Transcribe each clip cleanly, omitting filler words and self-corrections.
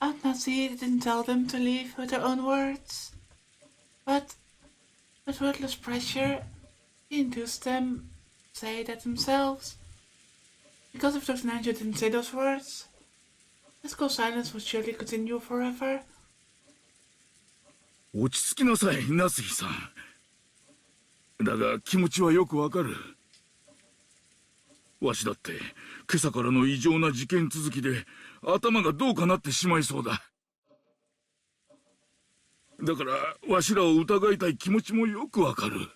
Aunt Nancy didn't tell them to leave with their own words, but with wordless pressure, he induced them to say that themselves. Because if Dr. Ninja didn't say those words, the school silence would surely continue forever. 落ち着きなさい、ナスギさん。だが気持ちはよくわかる。わしだって今朝からの異常な事件続きで頭がどうかなってしまいそうだ。だからわしらを疑いたい気持ちもよくわかる。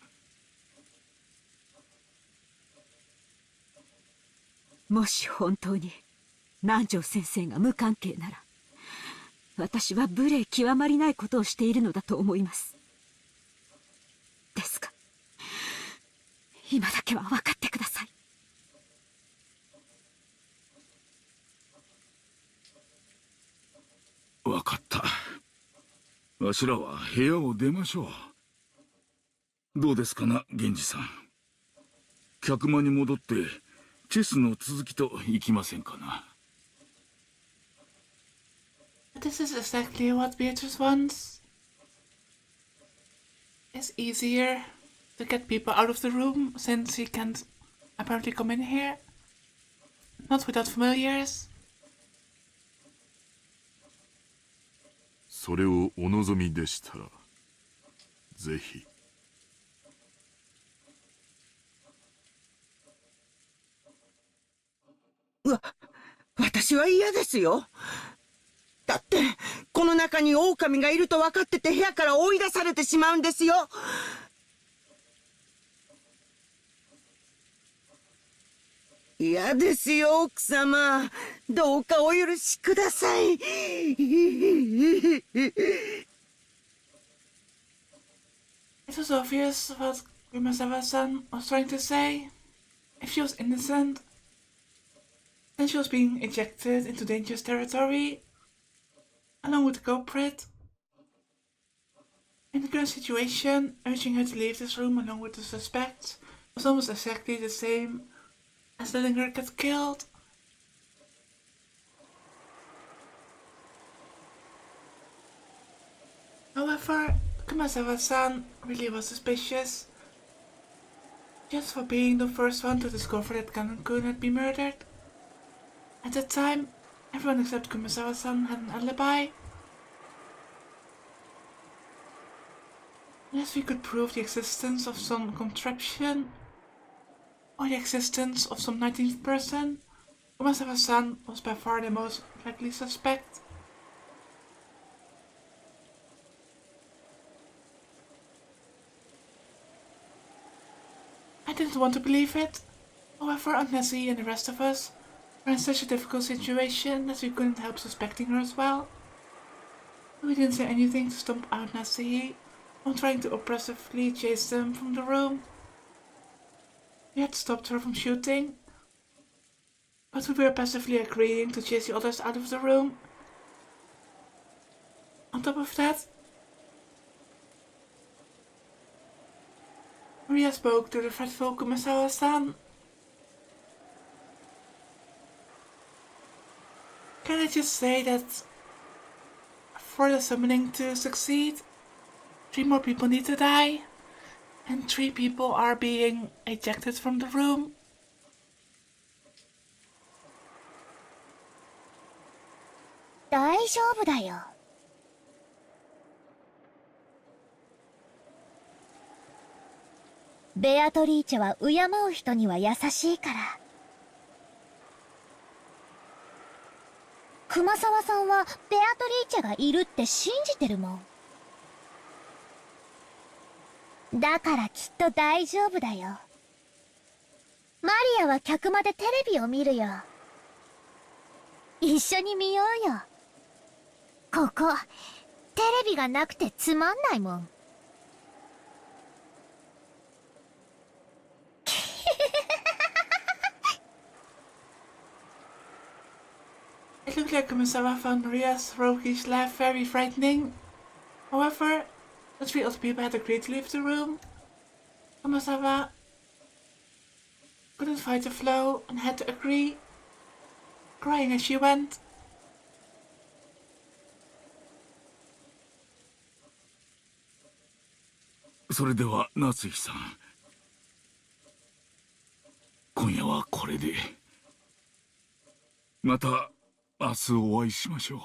もし本当に南條先生が無関係なら、私は無礼極まりないことをしているのだと思います。ですが、今だけは分かってください。分かった。わしらは部屋を出ましょう。どうですかな、源氏さん。客間に戻ってチェスの続きといきませんかな。This is exactly what Beatrice wants. It's easier to get people out of the room since he can't apparently come in here. Not without familiars. それをお望みでしたら、ぜひ。私は嫌ですよ。だってこの中に狼がいると分かってて部屋から追い出されてしまうんですよ。嫌ですよ、奥様。どうかお許しください。It was obvious what Kumasawa-san was trying to say. If she was innocent, then she was being ejected into dangerous territory, along with the culprit. In the current situation, urging her to leave this room along with the suspects was almost exactly the same as letting her get killed. However, Kumasawa-san really was suspicious, just for being the first one to discover that Kanon-kun had been murdered. At that time, everyone except Kumasawa-san had an alibi. Unless we could prove the existence of some contraption, or the existence of some 19th person, Kumasawa-san was by far the most likely suspect. I didn't want to believe it. However, Aunt Nessie and the rest of us were in such a difficult situation that we couldn't help suspecting her as well. We didn't say anything to stop Aunt Nessie from trying to oppressively chase them from the room. We had stopped her from shooting, but we were passively agreeing to chase the others out of the room. On top of that, Maria spoke to the fretful Kumasawa-san. Can I just say that for the summoning to succeed, 3 more people need to die, and 3 people are being ejected from the room? "ベアトリーチェは敬う人には優しいから。熊沢さんはベアトリーチェがいるって信じてるもん。だからきっと大丈夫だよ。マリアは客間でテレビを見るよ。一緒に見ようよ。ここ、テレビがなくてつまんないもん。It looked like Kumasawa found Maria's roguish laugh very frightening. However, the 3 other people had agreed to leave the room. Kumasawa couldn't fight the flow and had to agree, crying as she went. それでは夏日さん、今夜はこれで。また明日お会いしましょう。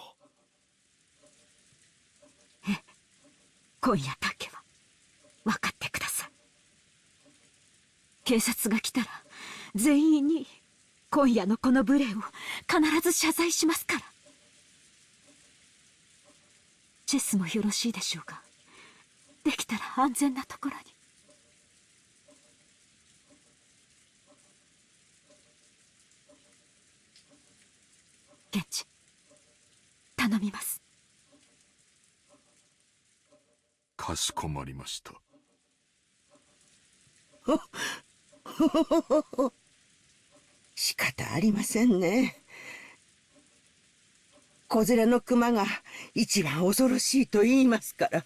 今夜だけは分かってください。警察が来たら全員に今夜のこの無礼を必ず謝罪しますから。チェスもよろしいでしょうか。できたら安全なところに。現地頼みます。かしこまりました。仕方ありませんね。子連れの熊が一番恐ろしいと言いますから。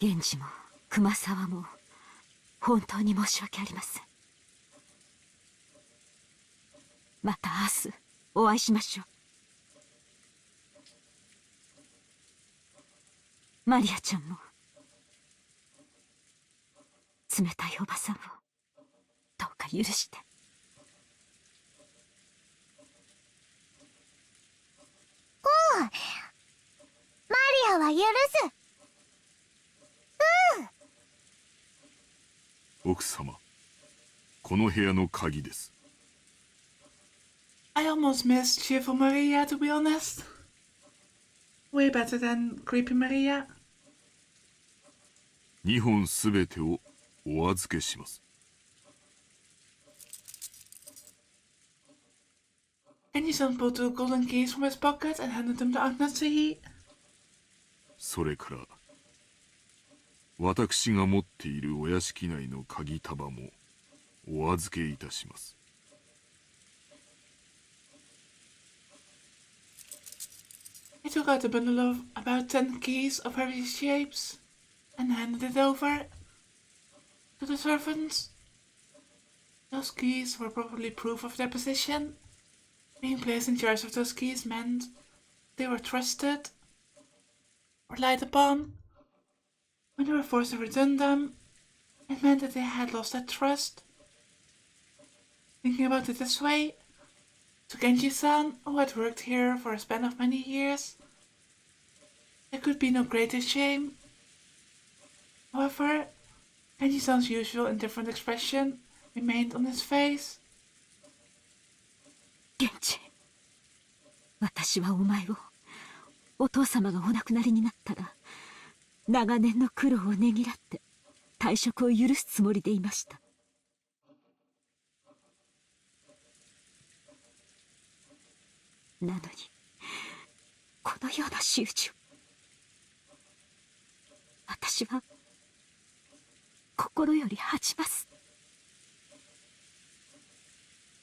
源氏も熊沢も本当に申し訳ありません。また明日お会いしましょう。マリアちゃんも冷たいおばさんをどうか許して。おう、マリアは許す。奥様、この部屋の鍵です。I almost missed cheerful Maria, to be honest. Way better than creepy Maria. 2本すべてをお預けします。Kenji-san pulled two golden keys from his pocket and handed them to Aunt Natsuhi. それから私が持っているお屋敷内の鍵束もお預けいたします。He took out a bundle of about 10 keys of various shapes and handed it over to the servants. Those keys were probably proof of their position. Being placed in charge of those keys meant they were trusted, relied upon. When they were forced to return them, it meant that they had lost that trust. Thinking about it this way, to Genji-san, who had worked here for a span of many years, there could be no greater shame. However, Genji-san's usual indifferent expression remained on his face. 源氏、私はお前をお父様がお亡くなりになったら長年の苦労をねぎらって退職を許すつもりでいました。なのにこのような仕打ちを私は心より恥じます。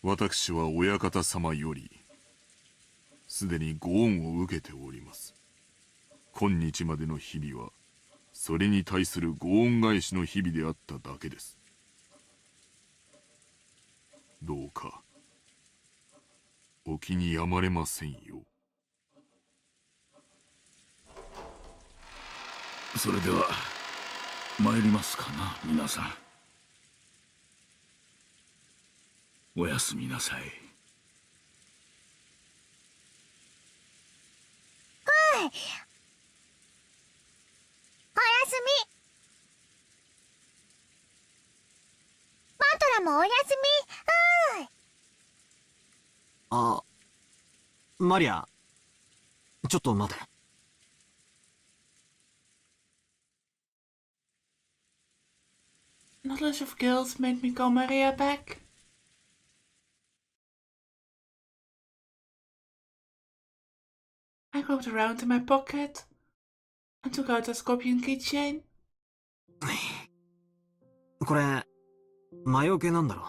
私は親方様よりすでにご恩を受けております。今日までの日々はそれに対するご恩返しの日々であっただけです。どうかお気にやまれませんよ。それでは参りますかな、皆さん。おやすみなさい。おやすみ。マトラもおやすみ。あ、マリア、ちょっと待て。Knowledge of guilt made me call Maria back. I groped around in my pocket and took out a scorpion keychain. これ魔除けなんだろ。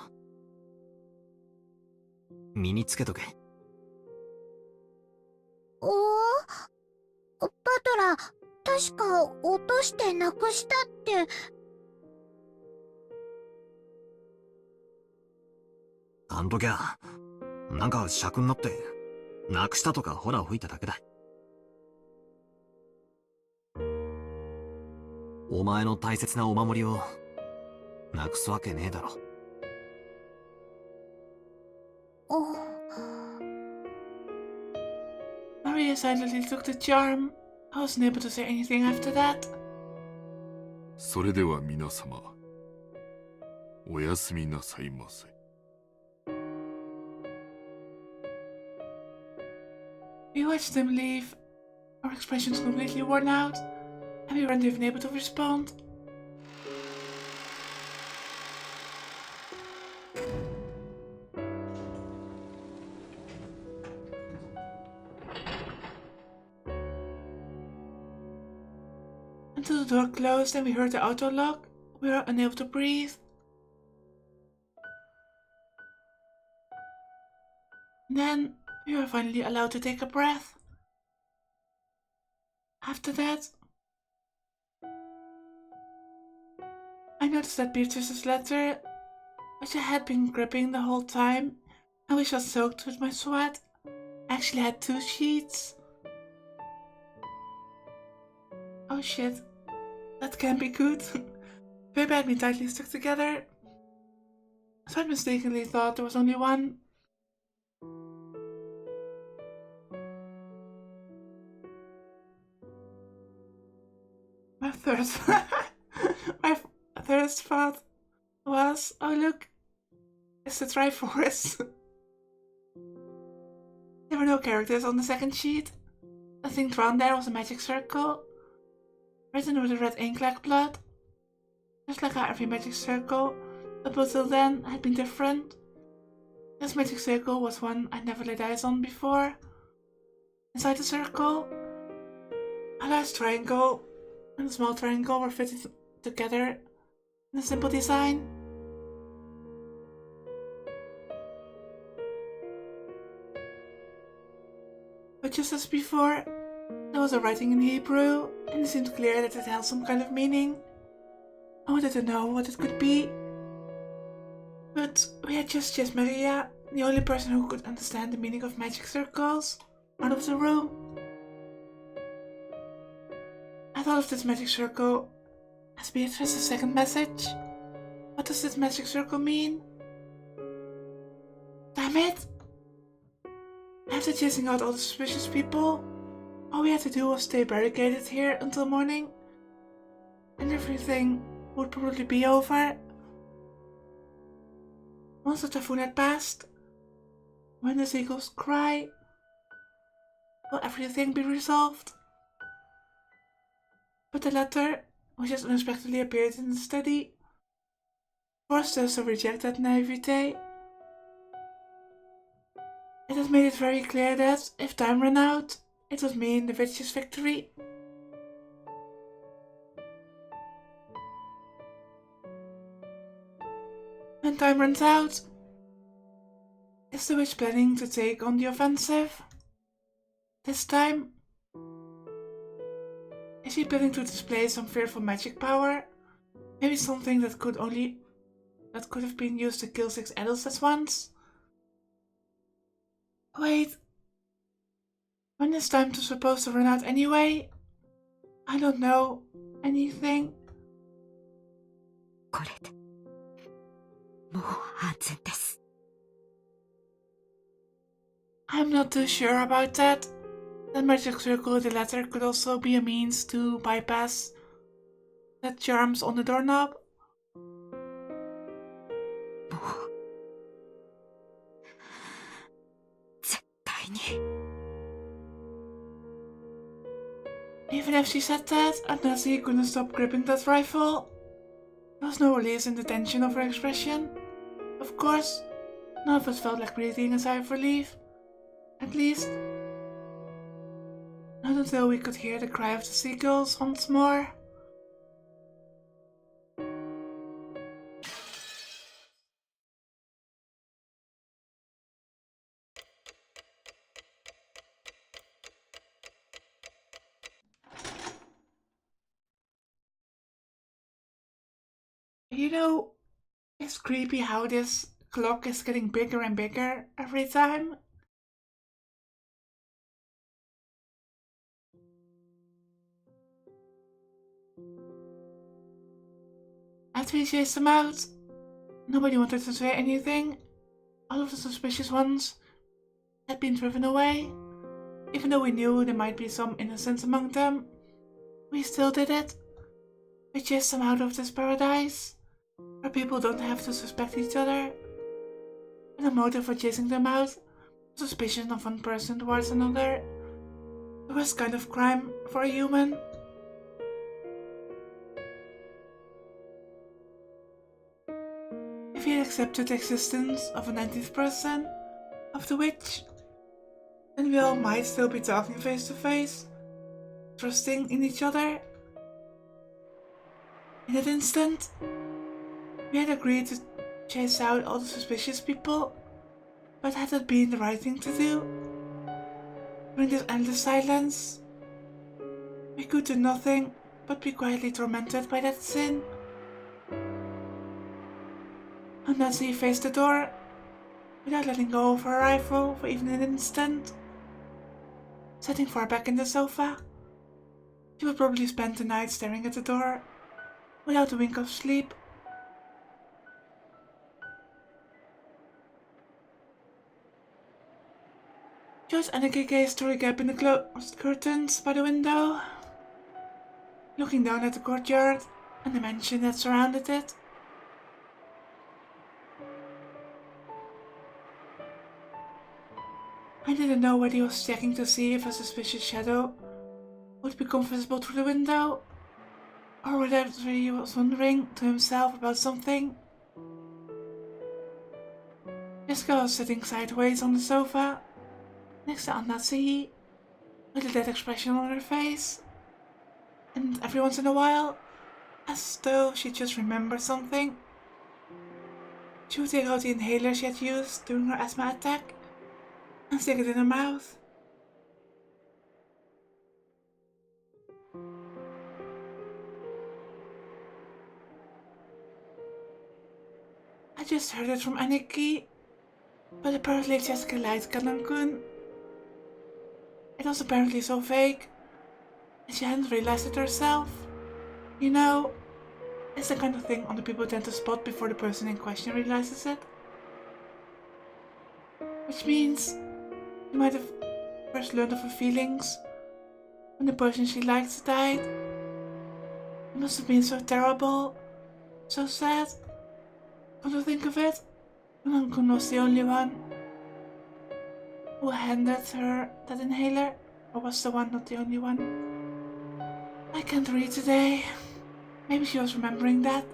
身につけとけ。おお、パトラ、確か落としてなくしたって。あんときゃなんか尺になってなくしたとかホラ吹いただけだ。お前の大切なお守りをなくすわけねえだろ。Maria silently took the charm. I wasn't able to say anything after that. それでは皆様、おやすみなさいませ。We watched them leave, our expressions completely worn out, and we weren't even able to respond. Until the door closed and we heard the auto lock, we were unable to breathe. And then we were finally allowed to take a breath. After that, I noticed that Beatrice's letter, which I had been gripping the whole time and which was soaked with my sweat, actually had 2 sheets. Oh shit, that can't be good. Paper had been tightly stuck together, so I mistakenly thought there was only one. My first thought was, oh look, it's the Triforce. There were no characters on the second sheet. The thing drawn there was a magic circle, written with a red ink like blood. Just like how every magic circle up until then had been different. This magic circle was one I'd never laid eyes on before. Inside the circle, a large triangle and a small triangle were fitted together in a simple design. But just as before, there was a writing in Hebrew, and it seemed clear that it held some kind of meaning. I wanted to know what it could be. But we had just Maria, the only person who could understand the meaning of magic circles, out of the room. I thought of this magic circle as Beatrice's second message. What does this magic circle mean? Damn it! After chasing out all the suspicious people, all we had to do was stay barricaded here until morning, and everything would probably be over. Once the typhoon had passed, when the seagulls cry, will everything be resolved? But the letter, which just unexpectedly appeared in the study, forced us to reject that naivete. It had made it very clear that, if time ran out, it would mean the witch's victory. When time runs out, is the witch planning to take on the offensive? This time? Is she planning to display some fearful magic power? Maybe something that could have been used to kill 6 adults at once? Wait. When is time supposed to run out anyway? I don't know anything. これでもう安全です。 I'm not too sure about that. That magic circle in the letter could also be a means to bypass the charms on the doorknob. もう絶対に。 Even if she said that, Nazi couldn't stop gripping that rifle. There was no release in the tension of her expression. Of course, none of us felt like breathing a sigh of relief. At least, not until we could hear the cry of the seagulls once more. You know, it's creepy how this clock is getting bigger and bigger every time. But we chased them out. Nobody wanted to say anything. All of the suspicious ones had been driven away. Even though we knew there might be some innocents among them, we still did it. We chased them out of this paradise, where people don't have to suspect each other. And the motive for chasing them out, suspicion of one person towards another, the worst kind of crime for a human. If we had accepted the existence of a 19th person, of the witch, then we all might still be talking face to face, trusting in each other. In that instant, we had agreed to chase out all the suspicious people, but had it been the right thing to do? During this endless silence, we could do nothing but be quietly tormented by that sin. And as he faced the door, without letting go of her rifle for even an instant, sitting far back in the sofa, she would probably spend the night staring at the door, without a wink of sleep. Just Annika gazed through a gap in the closed curtains by the window, looking down at the courtyard and the mansion that surrounded it. I didn't know whether he was checking to see if a suspicious shadow would become visible through the window, or whether he was wondering to himself about something. Jessica was sitting sideways on the sofa, next to Anna C, with a dead expression on her face, and every once in a while, as though she just remembered something, she would take out the inhaler she had used during her asthma attack and stick it in her mouth. I just heard it from Aniki, but apparently Jessica liked Kanankun. It was apparently so vague, and she hadn't realized it herself. You know, it's the kind of thing other people tend to spot before the person in question realizes it. Which means she might have first learned of her feelings when the person she liked died. It must have been so terrible, so sad. Come to think of it, Kanankun was the only one who handed her that inhaler, or was the one, not the only one. I can't read today. Maybe she was remembering that.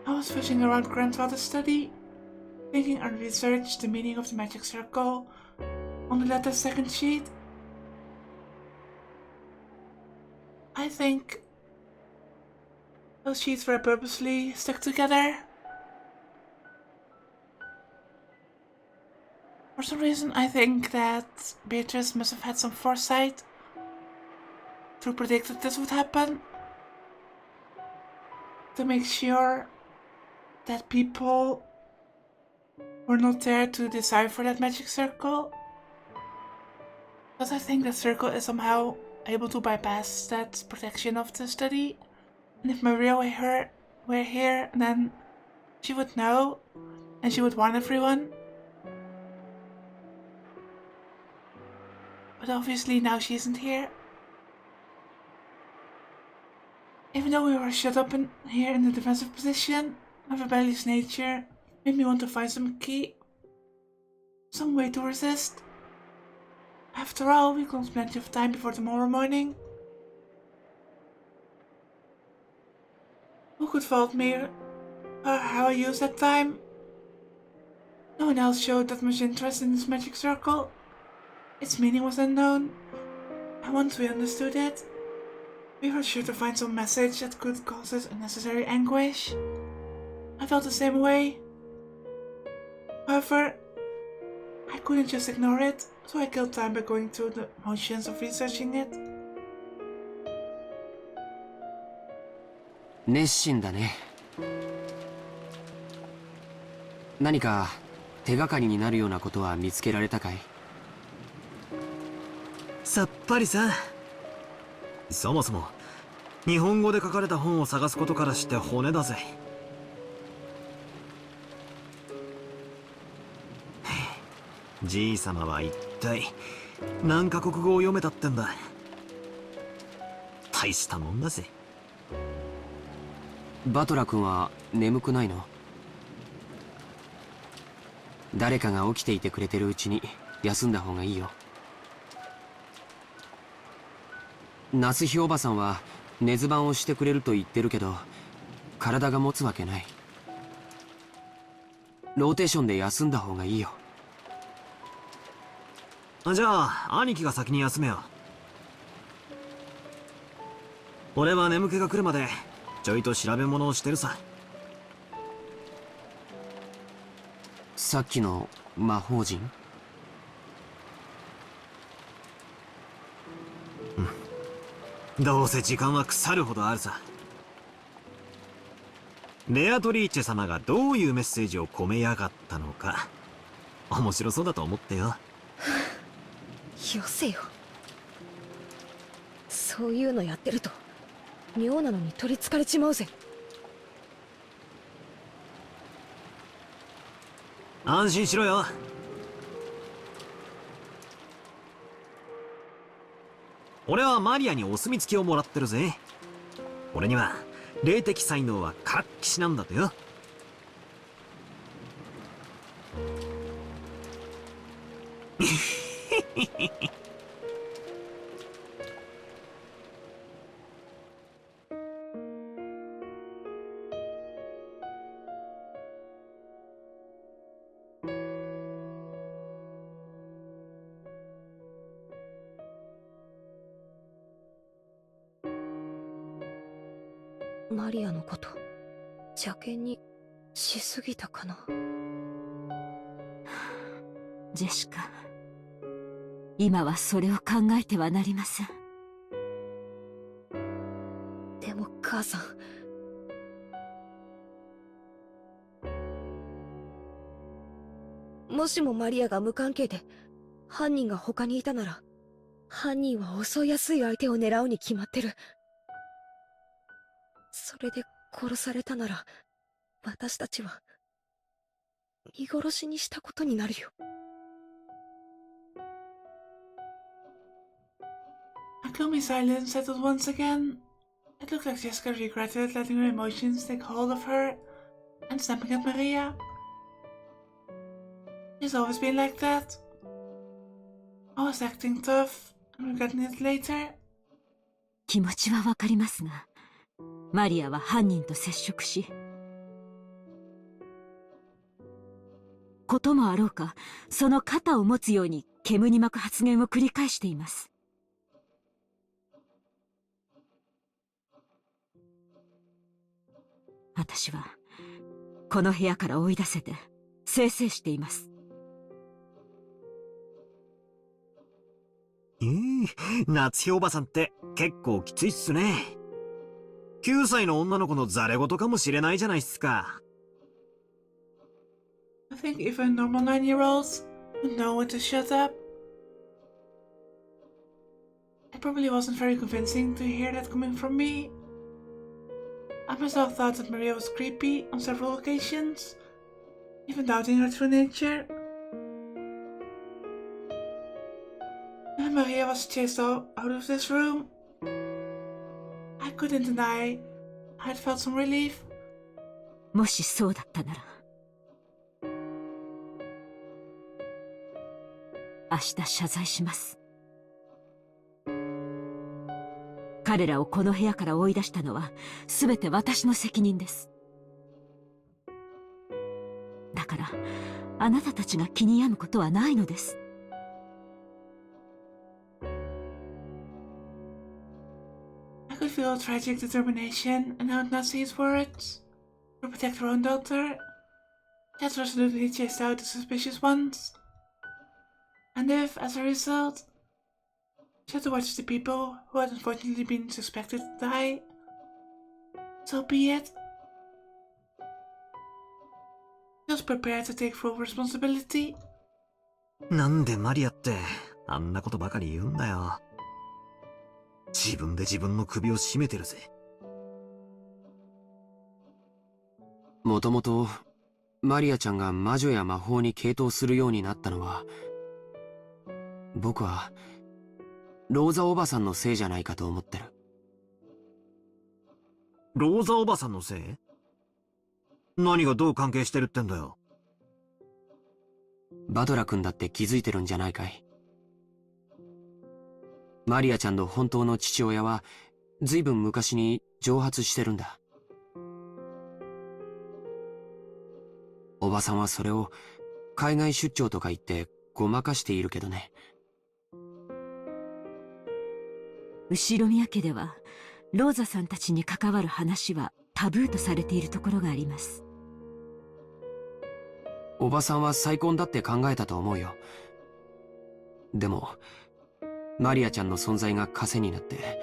I was fishing around grandfather's study, thinking I researched the meaning of the magic circle on the letter's second sheet. I think those sheets were purposely stuck together. For some reason, I think that Beatrice must have had some foresight to predict that this would happen, to make sure that people were not there to decipher that magic circle. Because I think that circle is somehow able to bypass that protection of the study. And if Maria were here, then she would know, and she would warn everyone. But obviously now she isn't here. Even though we were shut up here in the defensive position, my rebellious nature made me want to find some key, some way to resist. After all, we've got plenty of time before tomorrow morning. Who could fault me for how I used that time? No one else showed that much interest in this magic circle. Its meaning was unknown, and once we understood it, we were sure to find some message that could cause us unnecessary anguish. I felt the same way. However, I couldn't just ignore it, so I killed time by going through the motions of researching it. 熱心だね。何か手がかりになるようなことは見つけられたかい？さっぱりさ。そもそも日本語で書かれた本を探すことからして骨だぜ。じいさまは一体何カ国語を読めたってんだ。大したもんだぜ。バトラ君は眠くないの？誰かが起きていてくれてるうちに休んだ方がいいよ。夏日おばさんは寝ず番をしてくれると言ってるけど、体が持つわけない。ローテーションで休んだ方がいいよ。じゃあ兄貴が先に休めよ。俺は眠気が来るまでちょいと調べ物をしてるさ。さっきの魔法陣？どうせ時間は腐るほどあるさ。ベアトリーチェ様がどういうメッセージを込めやがったのか、面白そうだと思ってよ。よせよ。そういうのやってると妙なのに取りつかれちまうぜ。安心しろよ。俺はマリアにお墨付きをもらってるぜ。俺には霊的才能はからっきしなんだとよ。マリアのこと邪険にしすぎたかな。ジェシカ、今はそれを考えてはなりません。でも母さん、もしもマリアが無関係で犯人が他にいたなら、犯人は襲いやすい相手を狙うに決まってる。それで殺されたなら、私たちは見殺しにしたことになるよ。Akumi silence settled once again. It looked like Jessica regretted letting her emotions take hold of her and snapping at Maria. She's always been like that. Always acting tough and regretting it later. 気持ちはわかりますが、マリアは犯人と接触し、こともあろうか、その肩を持つように煙に巻く発言を繰り返しています。私はこの部屋から追い出せて清々しています。夏日おばさんって結構きついっすね。9歳の女の子のザレ言かもしれないじゃないっすか。I think even normal 9-year-olds would know when to shut up. It probably wasn't very convincing to hear that coming from me. I myself thought that Maria was creepy on several occasions, even doubting her true nature. When Maria was chased out of this room, I couldn't deny I had felt some relief. もしそうだったなら、明日謝罪します。彼らをこの部屋から追い出したのは全て私の責任です。だからあなたたちが気に病むことはないのです。I could feel tragic determination in Aunt Nazi's words. To protect her own daughter, she had resolutely chased out the suspicious ones. And if, as a result, she had to watch the people who had unfortunately been suspected to die, so be it. She was prepared to take full responsibility. なんでマリアってあんなことばかり言うんだよ。自分で自分の首を絞めてるぜ。もともとマリアちゃんが魔女や魔法に傾倒するようになったのは、僕はローザおばさんのせいじゃないかと思ってる。ローザおばさんのせい？何がどう関係してるってんだよ。バトラ君だって気づいてるんじゃないかい。マリアちゃんの本当の父親はずいぶん昔に蒸発してるんだ。おばさんはそれを海外出張とか言ってごまかしているけどね。後宮家ではローザさんたちに関わる話はタブーとされているところがあります。おばさんは再婚だって考えたと思うよ。でもマリアちゃんの存在が枷になって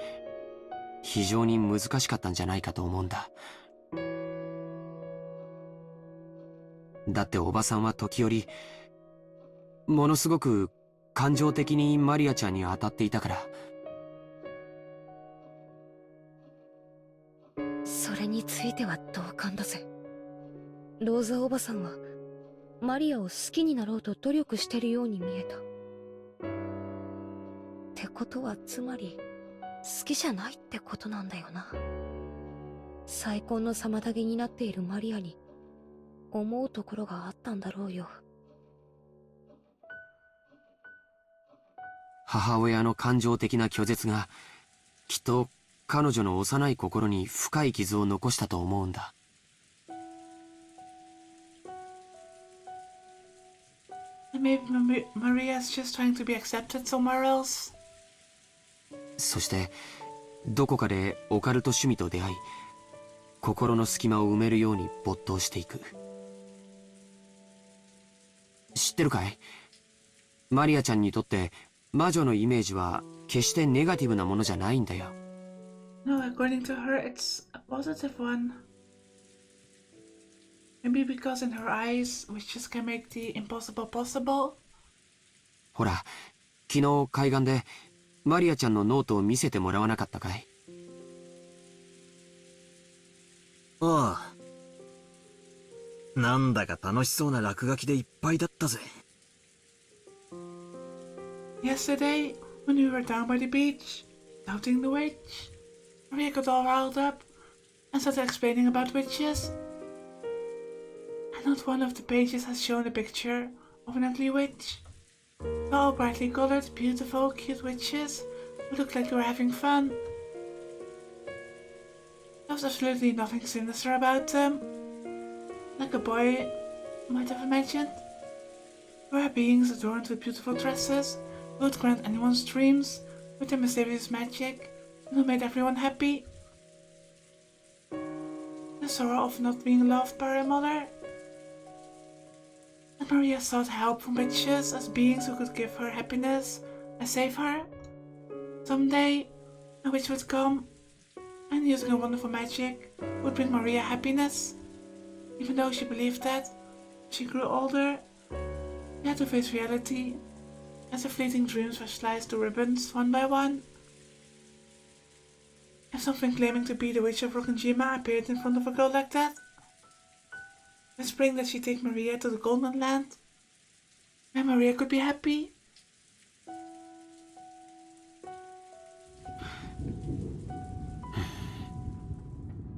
非常に難しかったんじゃないかと思うんだ。だっておばさんは時折ものすごく感情的にマリアちゃんに当たっていたから。それについては同感だぜ。ローザおばさんはマリアを好きになろうと努力してるように見えた。ってことはつまり好きじゃないってことなんだよな。再婚の妨げになっているマリアに思うところがあったんだろうよ。母親の感情的な拒絶がきっと彼女の幼い心に深い傷を残したと思うんだ。Maybe Maria's just trying to be accepted somewhere else. そしてどこかでオカルト趣味と出会い、心の隙間を埋めるように没頭していく。知ってるかい？マリアちゃんにとって魔女のイメージは決してネガティブなものじゃないんだよ。No, according to her, it's a positive one. Maybe because in her eyes, witches can make the impossible possible. ほら、昨日海岸でマリアちゃんのノートを見せてもらわなかったかい？ああ。なんだか楽しそうな落書きでいっぱいだったぜ。Yesterday, when we were down by the beach, doubting the witch, Maria got all riled up and started explaining about witches. And not one of the pages has shown a picture of an ugly witch. They're all brightly colored, beautiful, cute witches who looked like they were having fun. There was absolutely nothing sinister about them, like a boy might have imagined. They were beings adorned with beautiful dresses, who would grant anyone's dreams with their mysterious magic, and who made everyone happy. The sorrow of not being loved by her mother. And Maria sought help from witches as beings who could give her happiness and save her. Someday, a witch would come, and using her wonderful magic, would bring Maria happiness. Even though she believed that, as she grew older, she had to face reality, as her fleeting dreams were sliced to ribbons one by one. If something claiming to be the witch of Rokkenjima appeared in front of a girl like that, whispering that she'd take Maria to the Golden Land, and Maria could be happy.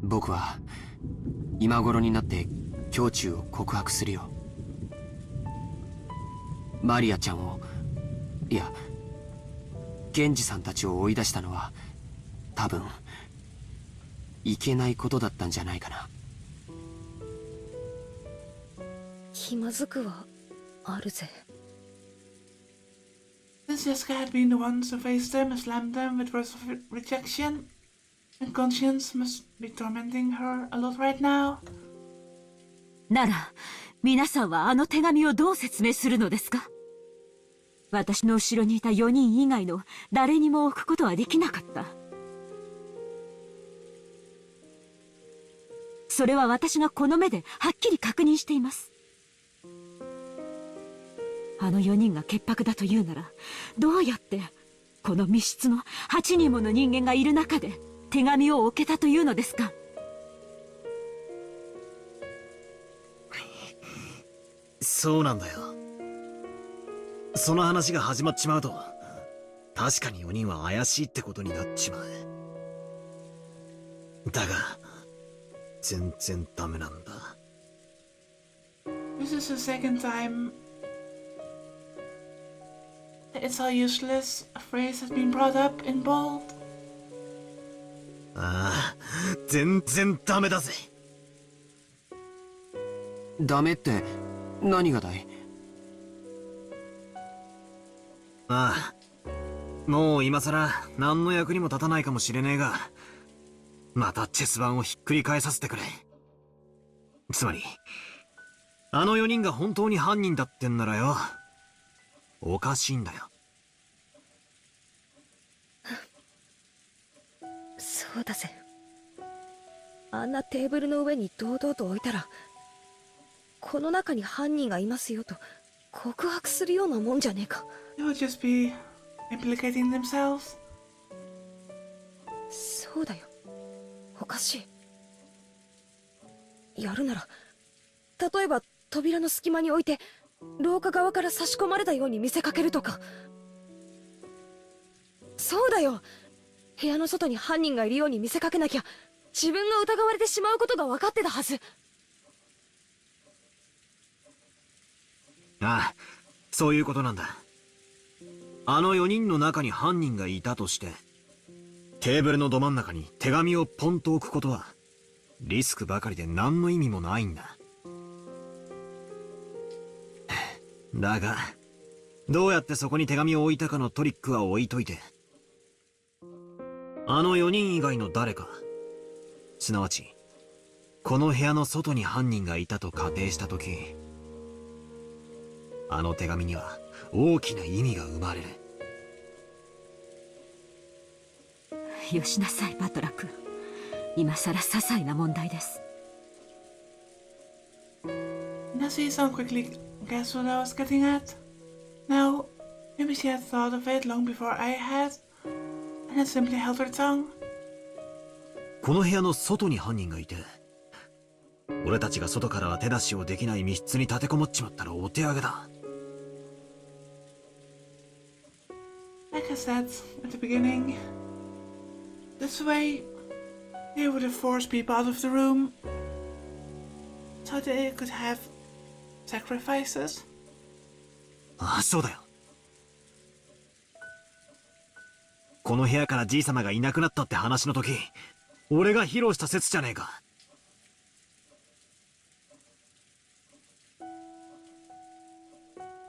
僕は今頃になって胸中を告白するよ。マリアちゃんを、いや源氏さんたちを追い出したのは多分いけないことだったんじゃないかな。気まずくはあるぜ。Since Jessica had been the ones who faced them and slammed them with words of rejection, and conscience must be tormenting her a lot right now. なら皆さんはあの手紙をどう説明するのですか？私の後ろにいた4人以外の誰にも置くことはできなかった。それは私がこの目ではっきり確認しています。あの4人が潔白だというなら、どうやってこの密室の8人もの人間がいる中で手紙を置けたというのですか？そうなんだよ。その話が始まっちまうと、確かに4人は怪しいってことになっちまう。だが、全然ダメなんだ。This is the second time that it's all useless. A phrase has been brought up in bold. ああ、全然ダメだぜ。ダメって何がだい？ああ、もう今さら何の役にも立たないかもしれねえが、またチェス盤をひっくり返させてくれ。つまり、あの4人が本当に犯人だってんならよ、おかしいんだよ。そうだぜ。あんなテーブルの上に堂々と置いたら、この中に犯人がいますよと告白するようなもんじゃねえか。They would just be implicating themselves. そうだよ。おかしい。やるなら、例えば扉の隙間に置いて廊下側から差し込まれたように見せかけるとか。そうだよ。部屋の外に犯人がいるように見せかけなきゃ自分が疑われてしまうことが分かってたはず。ああ、そういうことなんだ。あの4人の中に犯人がいたとして、テーブルのど真ん中に手紙をポンと置くことは、リスクばかりで何の意味もないんだ。だが、どうやってそこに手紙を置いたかのトリックは置いといて、あの4人以外の誰か、すなわち、この部屋の外に犯人がいたと仮定したとき、あの手紙には大きな意味が生まれる。よしなさい、バトラ君。今さら些細な問題です。Nazi-san quickly guessed what I was getting at. Now, maybe she had thought of it long before I had, and had simply held her tongue. この部屋の外に犯人がいて、俺たちが外からは手出しをできない密室に立てこもっちまったらお手上げだ。Like I said at the beginning, this way they would have forced people out of the room so they could have sacrifices. ああ、そうだよ。この部屋からじいさまがいなくなったって話の時、俺が披露した説じゃねえか。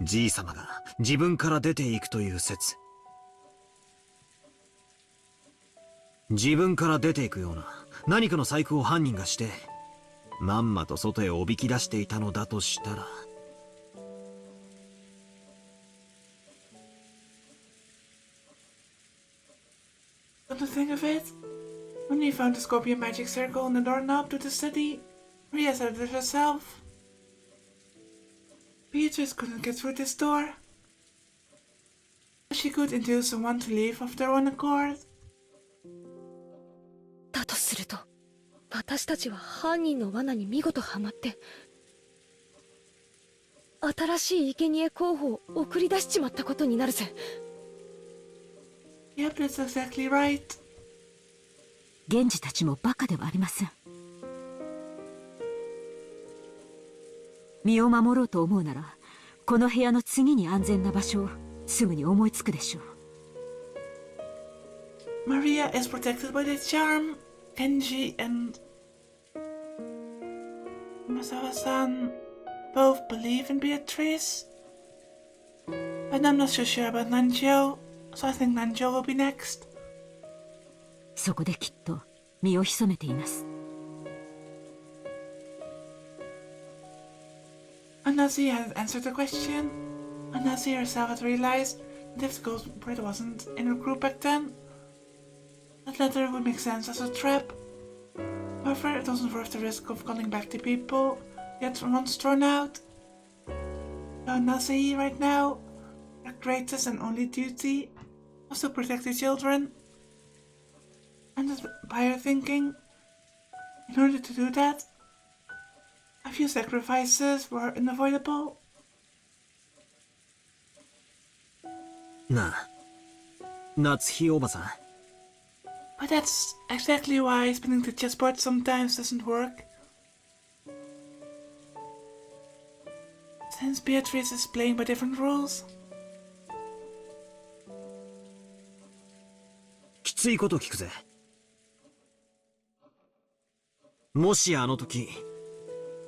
じいさまが自分から出ていくという説。自分から出ていくような何かの細工を犯人がして、まんまと外へおびき出していたのだとしたら、Come to think of it, when we found the scorpion magic circle on the doorknob to the study, Maria said it herself. Beatrice couldn't get through this door, but she could induce someone to leave of their own accord. だとすると、私たちは犯人の罠に見事はまって、新しい生贄候補を送り出しちまったことになるぜ。Yep, that's exactly right. 源氏たちもバカではありません。身を守ろうと思うなら、この部屋の次に安全な場所をすぐに思いつくでしょう。Maria is protected by the charm. Kenji and Masawa-san both believe in Beatrice. But I'm not so sure about Nanjo, so I think Nanjo will be next. そこできっと身を潜めています。Anasi had answered the question. Anasi herself had realized that if the Goldbread wasn't in her group back then, that letter would make sense as a trap. However, it wasn't worth the risk of calling back the people yet once thrown out. So Anasi right now, her greatest and only duty was to protect the children. And by her thinking, in order to do that, a few sacrifices were unavoidable. なあ、夏日おばさん。 But that's exactly why spinning the chessboard sometimes doesn't work. Since Beatrice is playing by different rules. きついこと聞くぜ。もしあの時、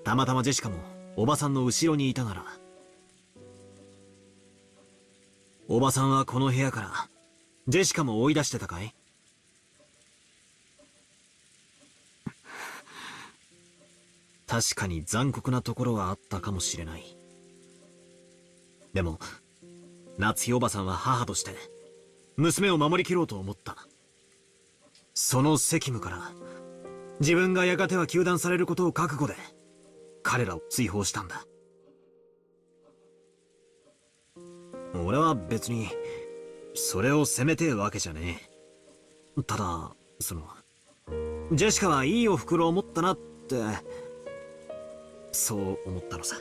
たまたまジェシカもおばさんの後ろにいたなら、おばさんはこの部屋からジェシカも追い出してたかい？確かに残酷なところはあったかもしれない。でも夏日おばさんは母として娘を守りきろうと思った。その責務から自分がやがては糾弾されることを覚悟で彼らを追放したんだ。俺は別にそれを責めてえわけじゃねえ。ただジェシカはいいお袋を持ったなってそう思ったのさ。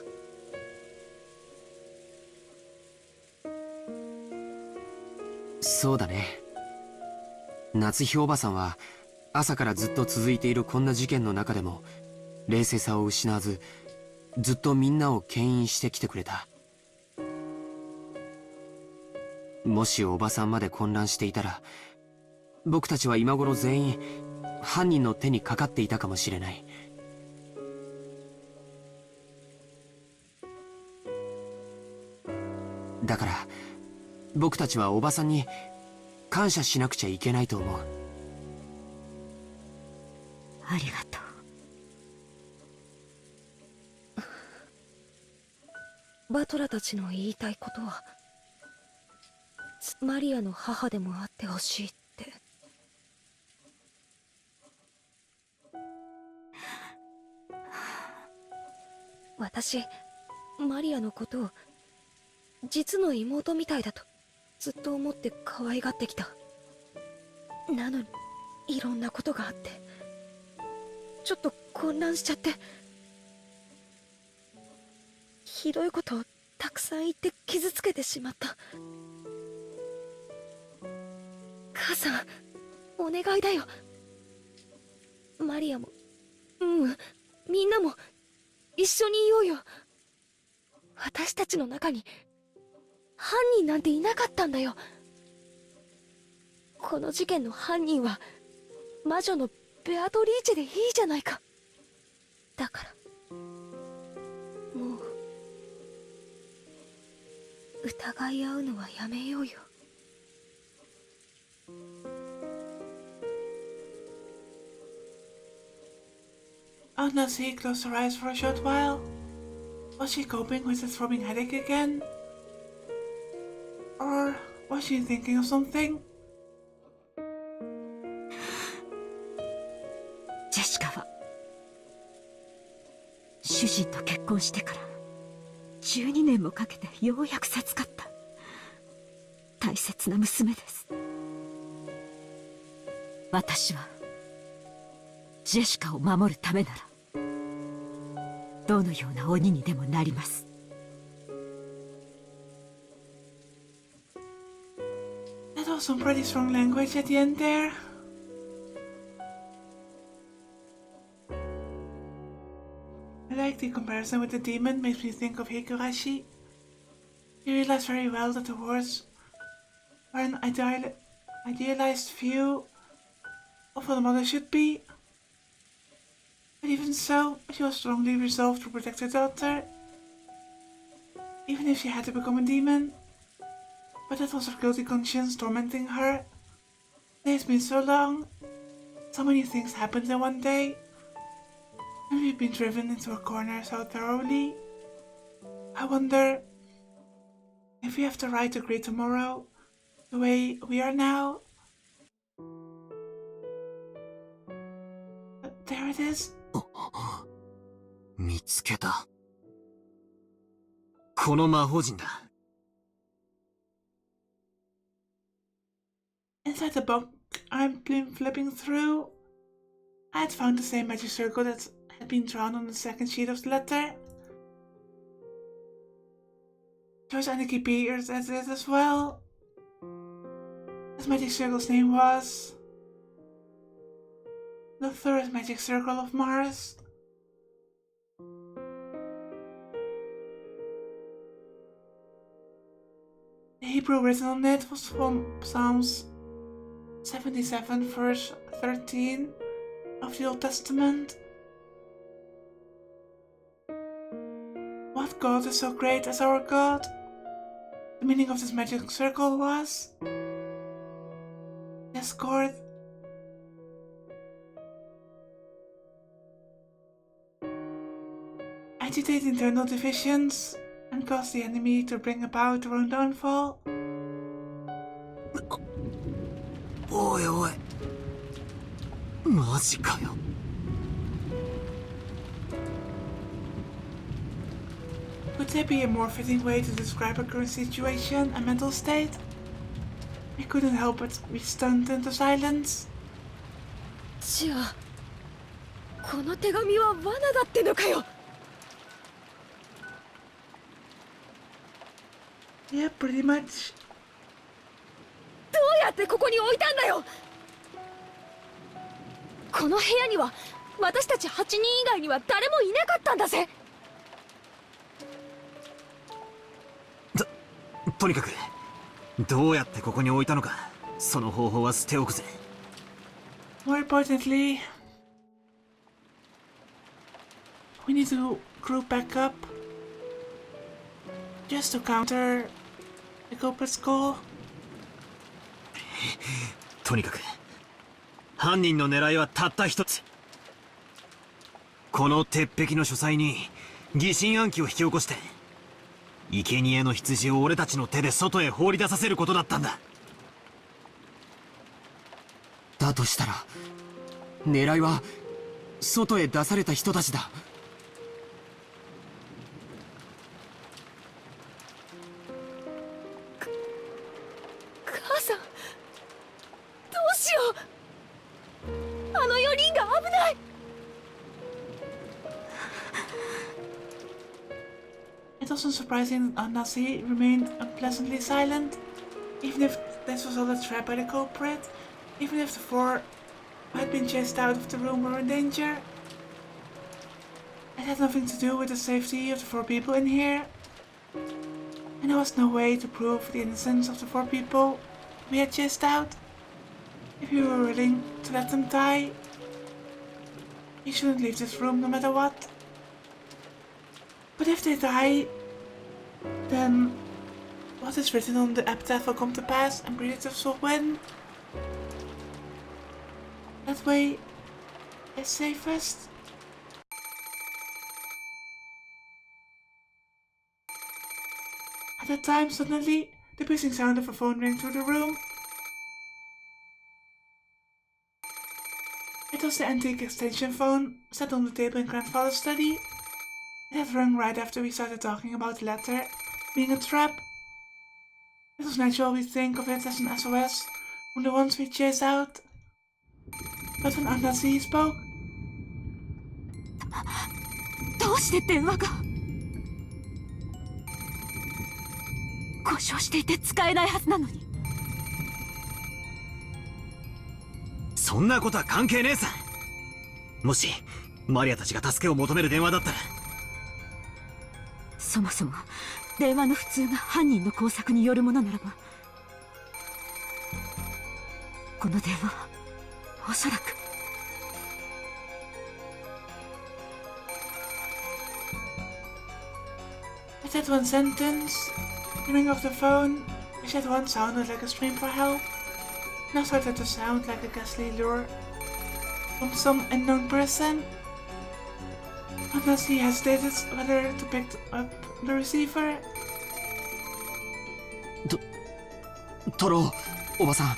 そうだね。夏日おばさんは朝からずっと続いているこんな事件の中でも冷静さを失わず、ずっとみんなを牽引してきてくれた。もしおばさんまで混乱していたら、僕たちは今頃全員犯人の手にかかっていたかもしれない。だから僕たちはおばさんに感謝しなくちゃいけないと思う。ありがとう。バトラたちの言いたいことは、マリアの母でもあってほしいって。私、マリアのことを実の妹みたいだとずっと思って可愛がってきた。なのにいろんなことがあってちょっと混乱しちゃって、ひどいことをたくさん言って傷つけてしまった。母さん、お願いだよ。マリアもみんなも一緒にいようよ。私たちの中に犯人なんていなかったんだよ。この事件の犯人は魔女のベアトリーチェでいいじゃないか。だからもう疑い合うのはやめようよ。Aunt Nancy closed her eyes for a short while. Was she coping with a throbbing headache again? Or was she thinking of something? ジェシカは主人と結婚してから12年もかけてようやく授かった大切な娘です。私はジェシカを守るためならどのような鬼にでもなります。That was some pretty strong language at the end there. I like the comparison with the demon, makes me think of Higurashi. He realized very well that the words were an idealized view of what a mother should be. But even so, she was strongly resolved to protect her daughter, even if she had to become a demon. But that was her guilty conscience tormenting her. It's been so long. So many things happened in one day. And we've been driven into a corner so thoroughly. I wonder if we have the right to agree tomorrow, the way we are now. But there it is. 見つけた。この魔法陣だ。Inside the book I've been flipping through, I had found the same magic circle that had been drawn on the second sheet of the letter. Shows Anarchy Peters as it as well. the magic circle's name was. The third magic circle of Mars. The Hebrew written on it was from Psalms 77 verse 13 of the Old Testament. What God is so great as our God? The meaning of this magic circle was discord. Agitate internal divisions and cause the enemy to bring about their own downfall. おいおい、マジかよ。Could there be a more fitting way to describe our current situation and mental state? We couldn't help but be stunned into silence. じゃあこの手紙は罠だってのかよ。 Yeah, pretty much. どうやってここに置いたんだよ。この部屋には私たち8人以外には誰もいなかったんだぜ。とにかくどうやってここに置いたのか、その方法は捨ておくぜ。 More importantly, we need to group back up just to counter the culprit's goal. とにかく犯人の狙いはたった一つ。この鉄壁の書斎に疑心暗鬼を引き起こして生贄の羊を俺たちの手で外へ放り出させることだったんだ。だとしたら狙いは外へ出された人たちだ。母さん、どうしよう。あの4人が危ない。 It wasn't surprising that Nasi remained unpleasantly silent, even if this was all a trap by the culprit, even if the four who had been chased out of the room were in danger. It had nothing to do with the safety of the four people in here, and there was no way to prove the innocence of the four people we had chased out. If we were willing to let them die, we shouldn't leave this room no matter what. But if they die, then what is written on the epitaph will come to pass and relatives will win. That way is safest. At that time, suddenly, the buzzing sound of a phone rang through the room. It was the antique extension phone set on the table in Grandfather's study. It had rung right after we started talking about the letter being a trap. It was natural we think of it as an SOS from the ones we chased out. But when Agnasi spoke, どうして電話が故障していて使えないはずなのに。そんなことは関係ねえさ。もしマリアたちが助けを求める電話だったら。そもそも電話の普通が犯人の工作によるものならば、この電話はおそらくI said one sentence, the ring of the phone, which at once sounded like a scream for help, now started to sound like a ghastly lure from some unknown person. Unless he hesitated whether to pick up the receiver. トロおばさ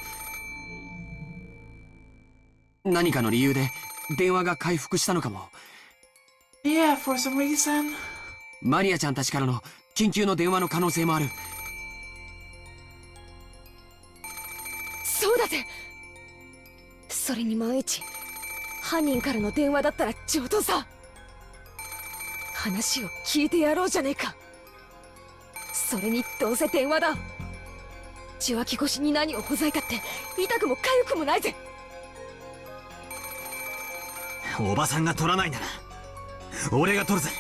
ん、何かの理由で電話が回復したのかも。 Yeah, for some reason. マリアちゃんたちからの緊急の電話の可能性もある。そうだぜ。それに万一犯人からの電話だったら上等さ。話を聞いてやろうじゃねえか。それにどうせ電話だ。受話器越しに何をほざいたって痛くも痒くもないぜ。おばさんが取らないなら俺が取るぜ。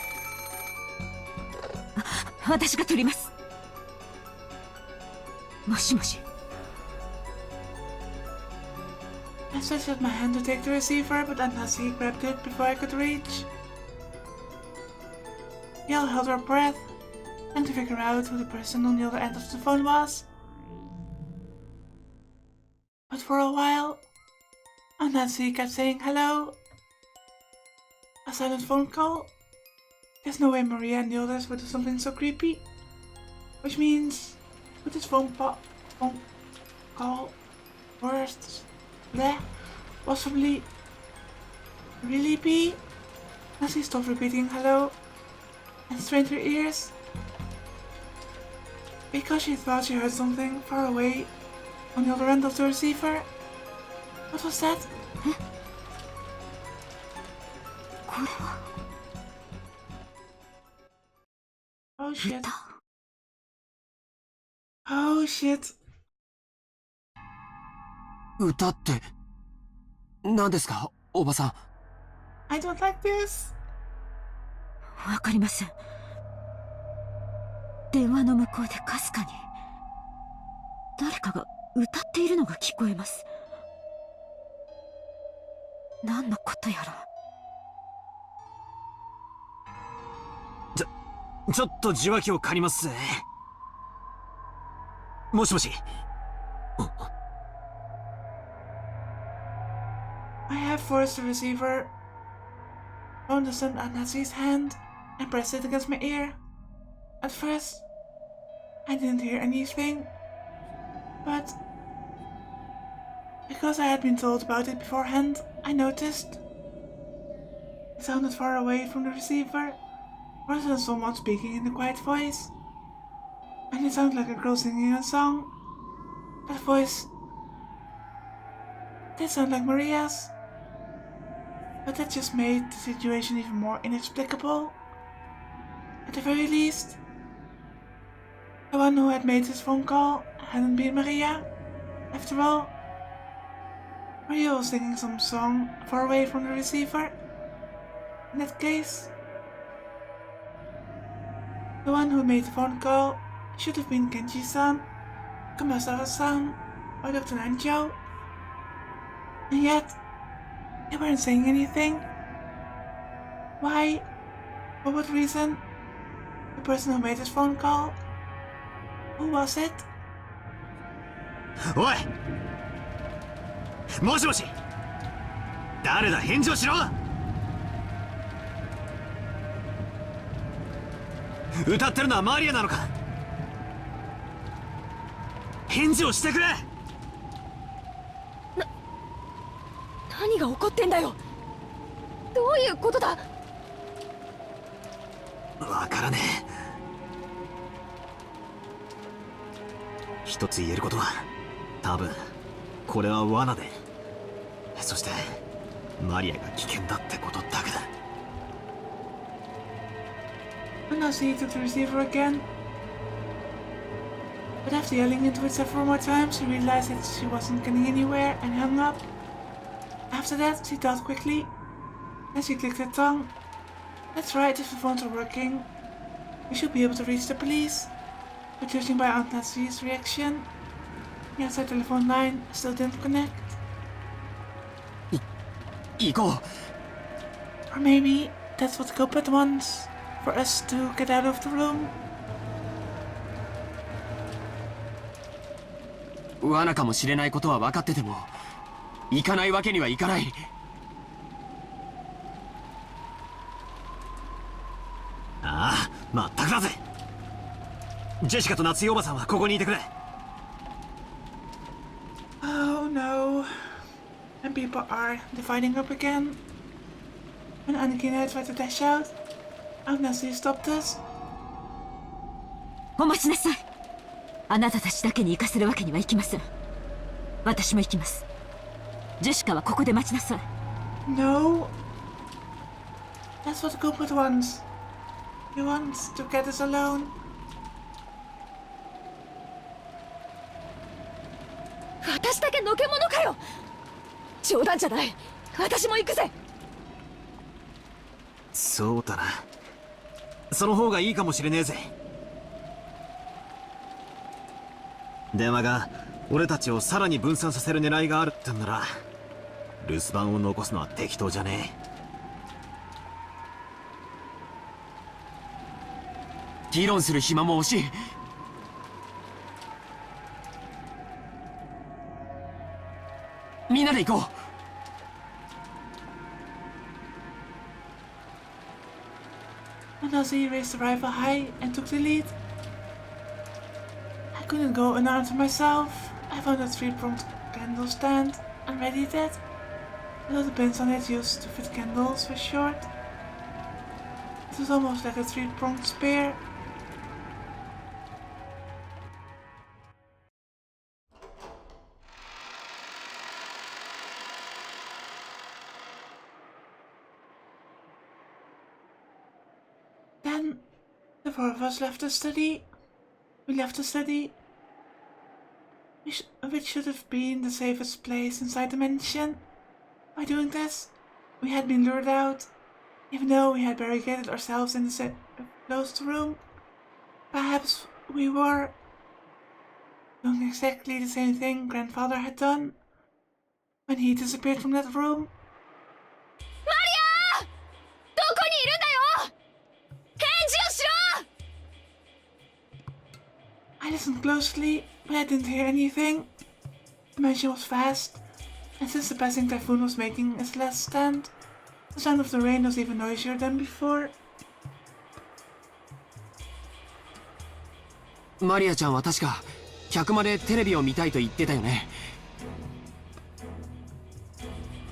私が取ります。もしもし。 I stretched out my hand to take the receiver, but Anasi grabbed it before I could reach. We all held our breath, trying to figure out who the person on the other end of the phone was. But for a while, Anasi kept saying hello. A silent phone call? There's no way Maria and the others would do something so creepy. Which means, could this phone call worst bleh possibly really be? Nancy stopped repeating hello and strained her ears because she thought she heard something far away on the other end of the receiver. What was that? Oh shit. Oh shit. 歌って何ですか、おばさん。 I don't like this. わかりません。電話の向こうでかすかに誰かが歌っているのが聞こえます。何のことやら。ちょっと受話器を借りますぜ。もしもし。I have forced the receiver on the sun on Nazi's hand and pressed it against my ear. At first, I didn't hear anything, but because I had been told about it beforehand, I noticed it sounded far away from the receiver, rather than someone speaking in a quiet voice. And it sounded like a girl singing a song. That voice did sound like Maria's. But that just made the situation even more inexplicable. At the very least, the one who had made this phone call hadn't been Maria. After all, Maria was singing some song far away from the receiver. In that case, the one who made the phone call should have been Kenji-san, Kumasara-san, or Dr. Nanjo. And yet, they weren't saying anything. Why? For what reason? The person who made this phone call? Who was it? おい、もしもし。誰だ、返事をしろ。歌ってるのはマリアなのか。返事をしてくれ。何が起こってんだよ。どういうことだ。わからねえ。一つ言えることは、多分これは罠で、そしてマリアが危険だってことだけだ。Nancy took the receiver again. But after yelling into it several more times, she realized that she wasn't getting anywhere and hung up. After that, she thought quickly. Then she clicked her tongue. That's right, if the phones are working, we should be able to reach the police. But judging by Aunt Nancy's reaction, the outside telephone line still didn't connect. 行こう。 Or maybe that's what the culprit wants, for us to get out of the room. 罠かもしれないことは分かってても行かないわけにはいかない。ああ、まったくだぜ。ジェシカと夏井おばさんはここにいてくれ。Oh no. And people are dividing up again. When Aniki and I tried to dash out, Aunt Nancy stopped us. お待ちなさい。あなたたちだけに行かせるわけにはいきません。私も行きます。ジェシカはここで待ちなさい。No. That's what the culprit wants. He wants to get us alone. 私だけのけ者かよ。冗談じゃない。私も行くぜ。そうだな。その方がいいかもしれねえぜ。電話が俺たちをさらに分散させる狙いがあるってんなら、留守番を残すのは適当じゃねえ。議論する暇も惜しい。みんなで行こう。Nazi raised the rifle high and took the lead. I couldn't go unarmed for myself. I found a 3-pronged candle stand and readied it. Although the pins on it used to fit candles were short, it was almost like a 3-pronged spear. Then the 4 of us left the study. We left the study, which should have been the safest place inside the mansion. By doing this, we had been lured out, even though we had barricaded ourselves in the closed room. Perhaps we were doing exactly the same thing Grandfather had done when he disappeared from that room. Maria! どこにいるんだよ! 返事をしろ! I listened closely, but I didn't hear anything. The mansion was vast, and since the passing typhoon was making its last stand, the sound of the rain was even noisier than before. マリアちゃんは確か客までテレビを見たいと言ってたよね。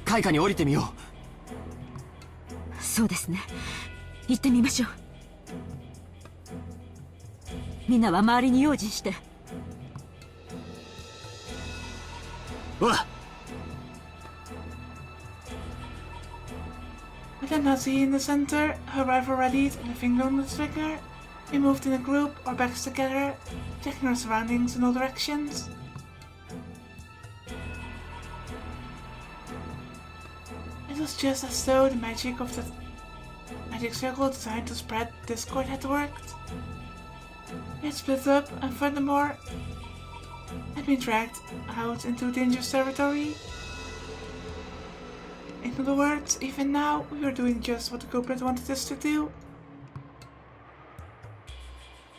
階下に降りてみよう。そうですね。行ってみましょう。みんなは周りに用心して。おわ。With a Nazi in the center, her rifle readied and a finger on the trigger, we moved in a group, our backs together, checking our surroundings in all directions. It was just as though the magic of the magic circle designed to spread discord had worked. We had split up and furthermore had been dragged out into dangerous territory. In other words, even now, we were doing just what the culprit wanted us to do.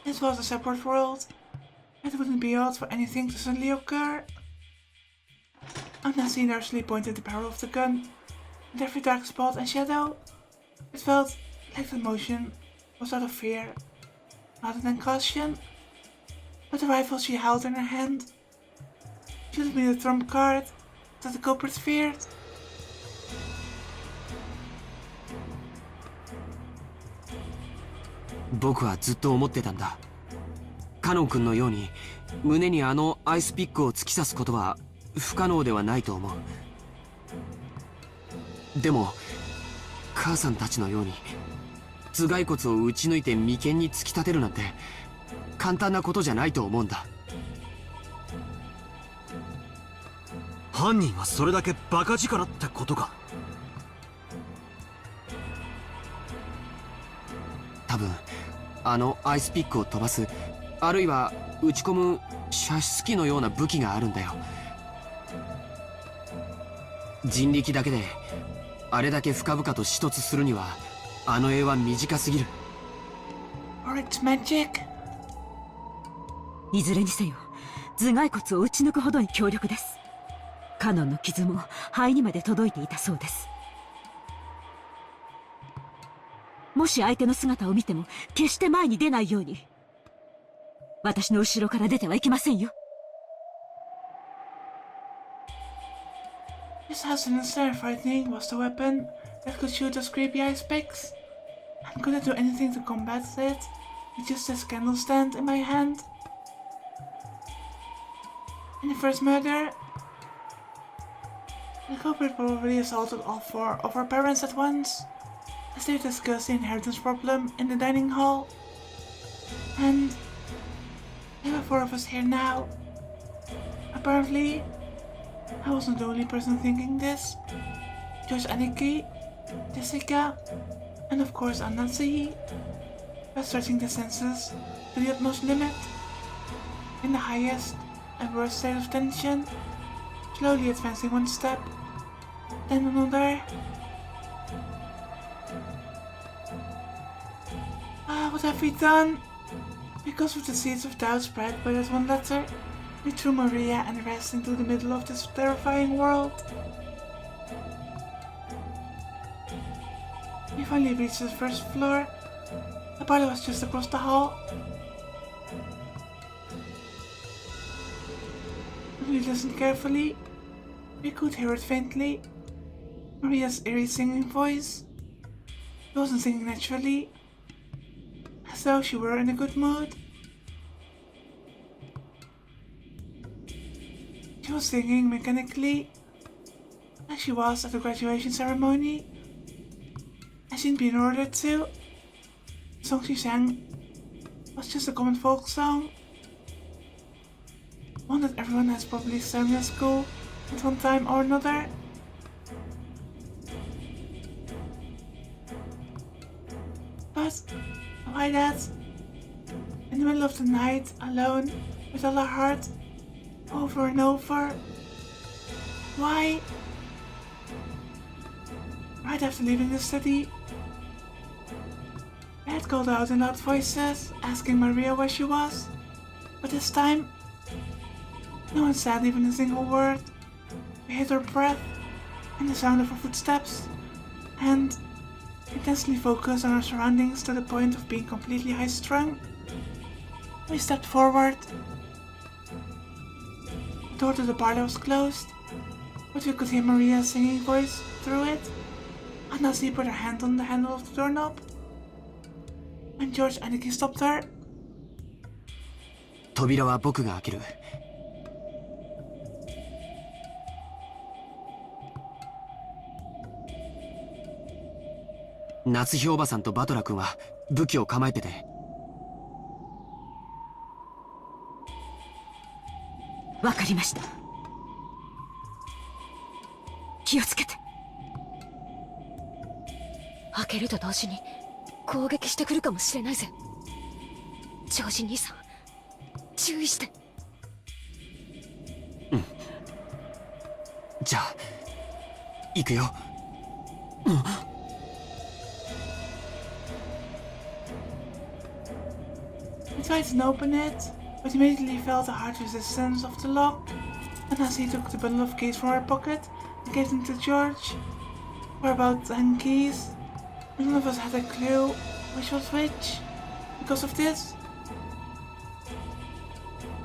This was a separate world. It wouldn't be odd for anything to suddenly occur. Nazi nervously pointed the barrel of the gun at every dark spot and shadow. It felt like the motion was out of fear, rather than caution. But the rifle she held in her hand should have been the trump card that the culprit feared. 僕はずっと思ってたんだ。カノン君のように胸にあのアイスピックを突き刺すことは不可能ではないと思う。でも母さんたちのように頭蓋骨を打ち抜いて眉間に突き立てるなんて簡単なことじゃないと思うんだ。犯人はそれだけバカ力ってことか。多分あのアイスピックを飛ばす、あるいは打ち込む射出機のような武器があるんだよ。人力だけであれだけ深々と刺突するにはあの絵は短すぎる。Or it's magic. いずれにせよ頭蓋骨を打ち抜くほどに強力です。カノンの傷も肺にまで届いていたそうです。もし相手の姿を見ても決して前に出ないように。私の後ろから出てはいけませんよ。Just how sinister and frightening was the weapon that could shoot those creepy ice picks? I couldn't do anything to combat it with just this candle stand in my hand. In the first murder, the culprit probably assaulted all 4 of our parents at once, as they discussed the inheritance problem in the dining hall. And there were 4 of us here now. Apparently, I wasn't the only person thinking this. George Aniki, Jessica, and of course Anansi were stretching their senses to the utmost limit. In the highest and worst state of tension, slowly advancing one step, then another. What have we done? Because of the seeds of doubt spread by that one letter, we threw Maria and the rest into the middle of this terrifying world. We finally reached the first floor. The parlor was just across the hall. When we listened carefully, we could hear it faintly. Maria's eerie singing voice. She wasn't singing naturally, as though she were in a good mood. She was singing mechanically, like she was at the graduation ceremony, as she'd been ordered to. The song she sang was just a common folk song, one that everyone has probably sung at school at one time or another. But why that? In the middle of the night, alone, with all our heart, over and over. Why? Right after leaving the study, we had called out in loud voices, asking Maria where she was. But this time, no one said even a single word. We hid our breath and the sound of our footsteps, and intensely focused on our surroundings to the point of being completely high-strung. We stepped forward. The door to the parlor was closed, but we could hear Maria's singing voice through it. Anasi put her hand on the handle of the doorknob, and George Aniki stopped her. 扉は僕が開ける。夏日おばさんとバトラ君は武器を構えてて。わかりました。気をつけて。開けると同時に攻撃してくるかもしれないぜ。ジョージ兄さん、注意して。うん。じゃあ行くよ。うん。He tried to open it, but immediately felt a hard resistance of the lock. And as he took the bundle of keys from her pocket and gave them to George, for about 10 keys, none of us had a clue which was which. Because of this,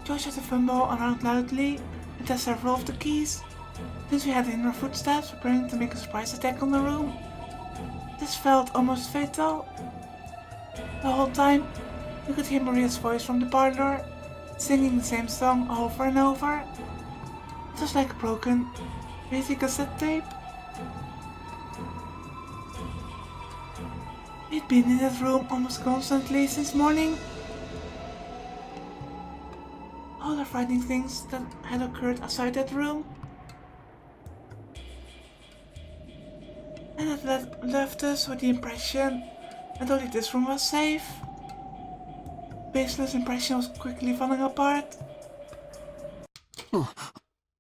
George had to fumble around loudly and test several of the keys. Since we had in our footsteps preparing to make a surprise attack on the room, this felt almost fatal. The whole time, we could hear Maria's voice from the parlor, singing the same song over and over. It was like a broken, crazy cassette tape. We'd been in that room almost constantly since morning. All the frightening things that had occurred outside that room. And that left us with the impression that only this room was safe. Baseless impression was quickly falling apart.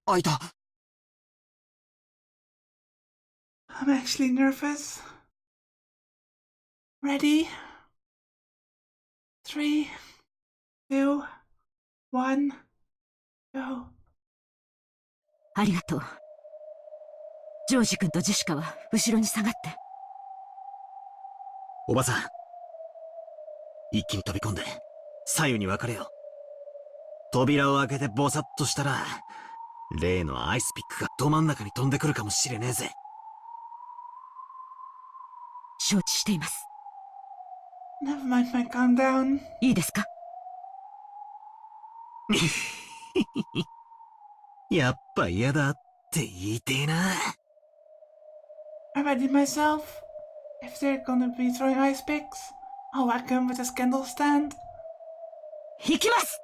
開いた。I'm actually nervous. Ready? 3, 2, 1, go. ありがとう。ジョージ君とジェシカは後ろに下がって。おばさん、一気に飛び込んで左右に分かれよう。扉を開けてボサッとしたら例のアイスピックがど真ん中に飛んでくるかもしれねえぜ。承知しています。Never mind my countdown. いいですか？やっぱ嫌だって言いてえな。I ready myself. If they're gonna be throwing ice picks, I'll whack them with this candle stand. 行きます！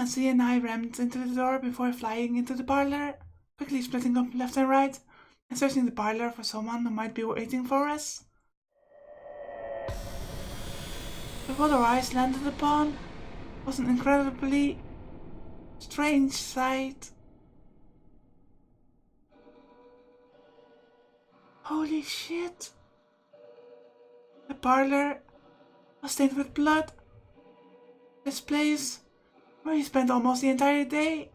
Nancy and I rammed into the door before flying into the parlor, quickly splitting up left and right, and searching the parlor for someone who might be waiting for us. But what our eyes landed upon was an incredibly strange sight. Holy shit! The parlor was stained with blood. This place, where we spent almost the entire day,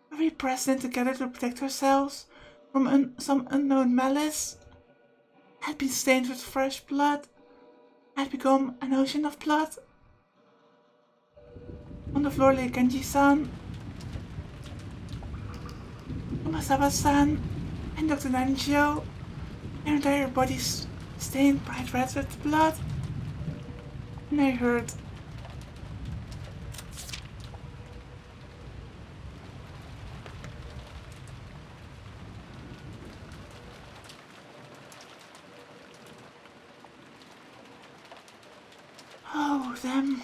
where we pressed in together to protect ourselves from some unknown malice, had been stained with fresh blood, had become an ocean of blood. On the floor lay Genji-san, Kumasawa-san, and Dr. Nanjo, their entire bodies stained bright red with blood. And I heard them.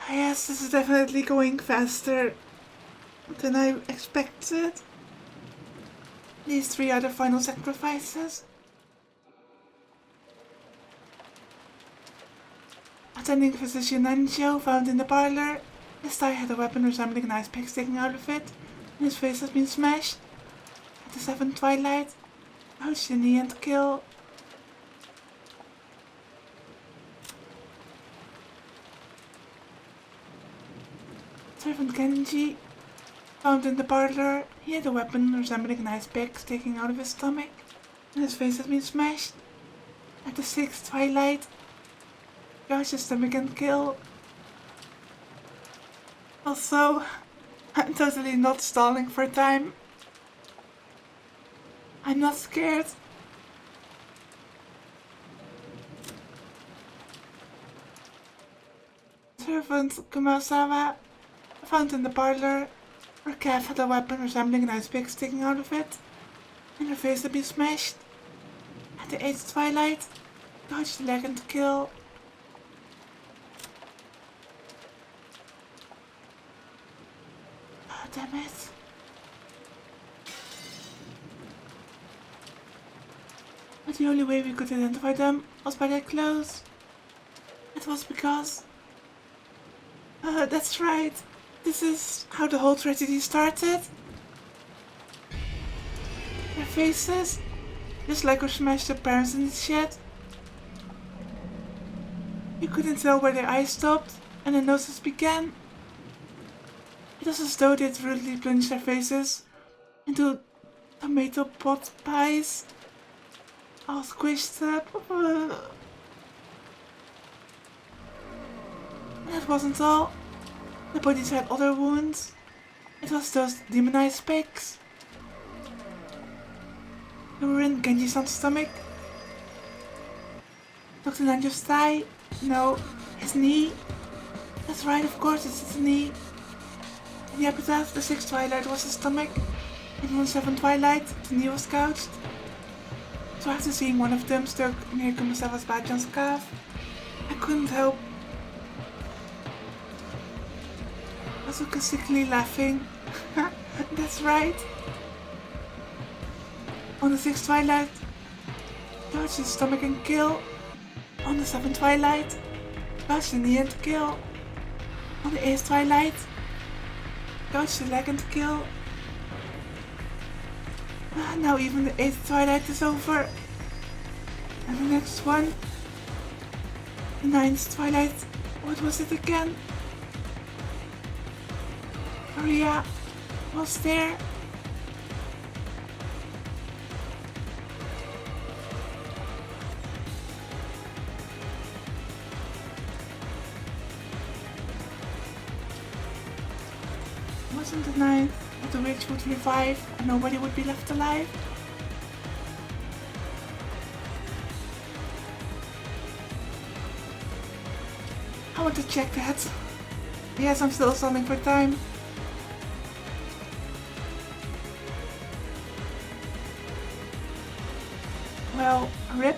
Yes, this is definitely going faster than I expected. These 3 are the final sacrifices. Attending physician Nanjo found in the parlor. This guy had a weapon resembling an ice pick sticking out of it, and his face has been smashed. At the 7th twilight, crouched in the end kill. Servant Genji found in the parlor. He had a weapon resembling an ice pick sticking out of his stomach, and his face has been smashed. At the 6th twilight, crouched his stomach and kill. Also, I'm totally not stalling for time. I'm not scared. Servant Kumasawa found in the parlor, where Kev had a weapon resembling an ice pick sticking out of it, and her face had been smashed. At the 8th twilight, dodged the leg and kill. Oh, damn it. But the only way we could identify them was by their clothes. It was because... that's right. This is how the whole tragedy started. Their faces, just like our smashed up parents in the shed. You couldn't tell where their eyes stopped and their noses began. It was as though they'd rudely plunged their faces into tomato pot pies, all squished up. That wasn't all. The bodies had other wounds. It was those demonized pigs. They were in Genji-san's stomach. Dr. Nanjo's thigh. No, his knee. That's right, of course, it's his knee. In the epitaph, the 6th twilight was his stomach. And on the 7th twilight, the knee was gouged. So after seeing one of them stuck near Kumasawa's badge on calf, I couldn't help sarcastically laughing. That's right. On the 6th twilight, dodged his stomach and kill. On the 7th twilight, dodged the knee and kill. On the 8th twilight, dodged the leg and kill. Now even the 8th twilight is over. And the next one, the 9th twilight, what was it again? Maria was there. Wasn't the 9th that the witch would revive and nobody would be left alive? I want to check that. Yes, I'm still stalling for time. Rip.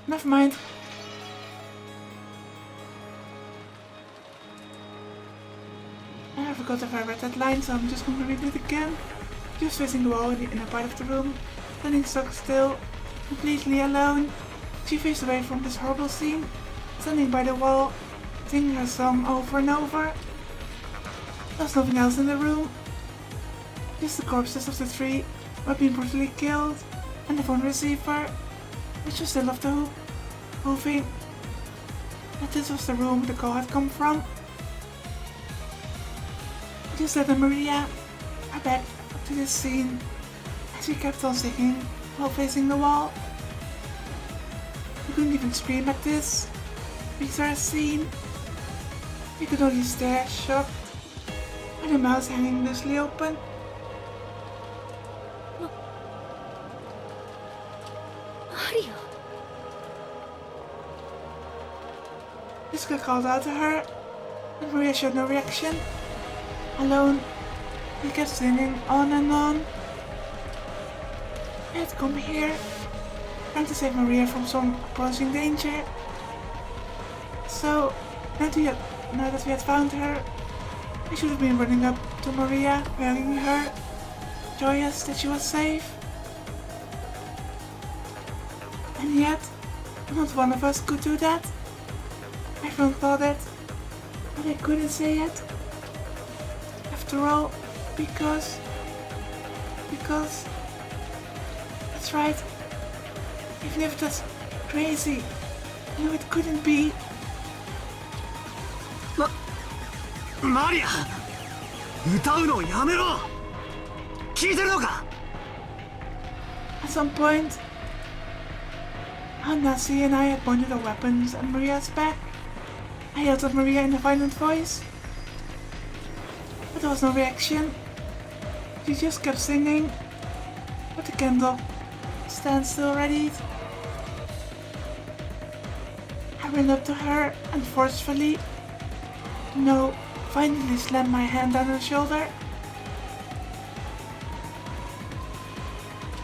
Never mind. I forgot if I read that line, so I'm just going to read it again. Just facing the wall in the inner part of the room, standing stock still, completely alone. She faced away from this horrible scene, standing by the wall, singing her song over and over. There's nothing else in the room. Just the corpses of the three who had been brutally killed, and the phone receiver, which was still off the hook, proving that this was the room the call had come from. Giuseppe and Maria are back to this scene as she kept on singing while facing the wall. We couldn't even scream at this bizarre scene. We could only stare, shocked, with the mouth hanging loosely open. Maria. Jessica called out to her, but Maria showed no reaction. Alone, he kept singing on and on. I had come here, trying to save Maria from some approaching danger. So, now that we had found her, we should have been running up to Maria, hugging her, joyous that she was safe. And yet, not one of us could do that. Everyone thought it, but I couldn't say it. After all, because that's right. Even if that's crazy, no, it couldn't be. マリア、歌うのをやめろ。聞いてるのか？ At some point, Nasi and I had pointed our weapons at Maria's back. I yelled at Maria in a violent voice, but there was no reaction. She just kept singing, with the candle stand still readied. I ran up to her and forcefully, no, finally slammed my hand on her shoulder.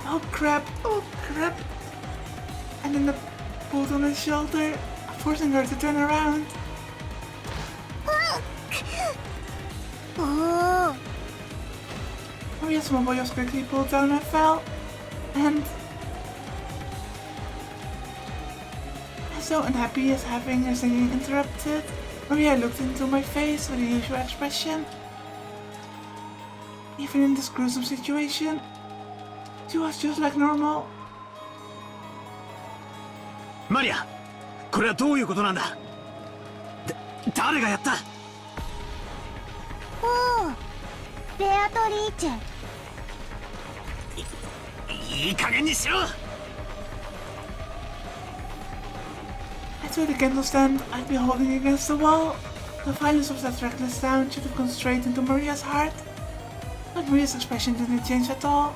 Oh crap, and then I pulled on her shoulder, forcing her to turn around. Maria's mobile was quickly pulled down and fell, and as so unhappy as having her singing interrupted, Maria looked into my face with the usual expression. Even in this gruesome situation, she was just like normal. マリア、これはどういうことなんだ？誰がやった？おお、ベアトリーチェ。いい加減にしろ。 I saw the candle stand I'd been holding against the wall. The violence of that reckless sound should have gone straight into Maria's heart, but Maria's expression didn't change at all.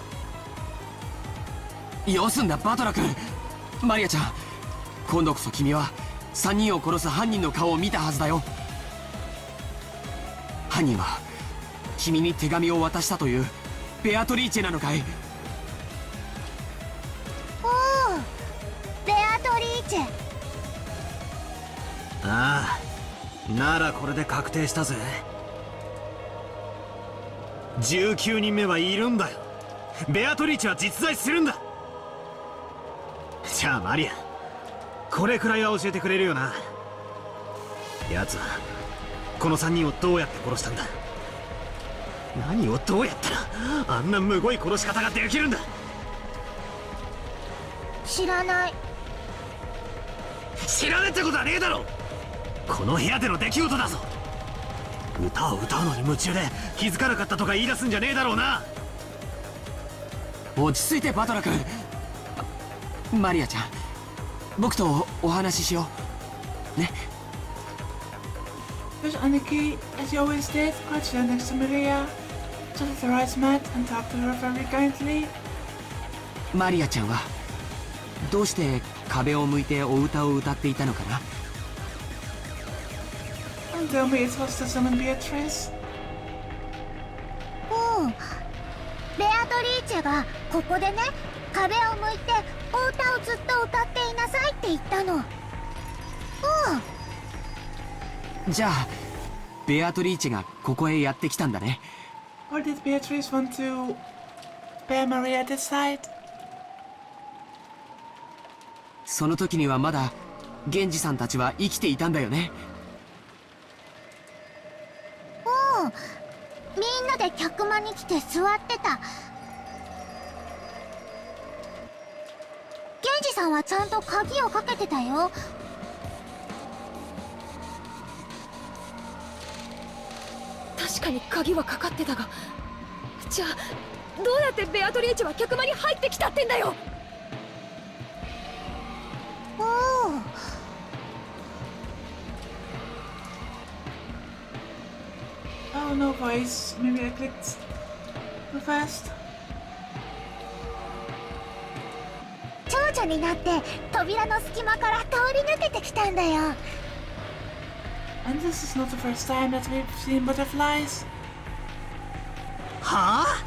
よすんだバトラ君。マリアちゃん、今度こそ君は3人を殺す犯人の顔を見たはずだよ。犯人は君に手紙を渡したというベアトリーチェなのかい？おお、ベアトリーチェ。ああ、ならこれで確定したぜ。19人目はいるんだよ。ベアトリーチェは実在するんだ。じゃあマリア、これくらいは教えてくれるよな。奴はこの3人をどうやって殺したんだ？何をどうやったらあんなむごい殺し方ができるんだ？知らない。知らねえってことはねえだろ。この部屋での出来事だぞ。歌を歌うのに夢中で気づかなかったとか言い出すんじゃねえだろうな。落ち着いてバトラ君。マリアちゃん、僕とお話ししようね。There's Aniki, as he always did, crouched down next to Maria, so that their eyes met and talked to her very kindly. マリアちゃんはどうして壁を向いてお歌を歌っていたのかな？ Don't tell me it was to summon Beatrice. うん、アトリーチェがここでね、壁を向いてお歌をずっと歌っていなさいって言ったの。じゃあベアトリーチェがここへやってきたんだね。 Or did Beatrice want to bear Maria this side? その時にはまだ源氏さんたちは生きていたんだよね。みんなで客間に来て座ってた。源氏さんはちゃんと鍵をかけてたよ。確かに鍵はかかってたが、じゃあどうやってベアトリーチェは客間に入ってきたってんだよ。Oh, no voice. Maybe I clicked too fast. 蝶々になって扉の隙間から通り抜けてきたんだよ。And this is not the first time that we've seen butterflies. はあ、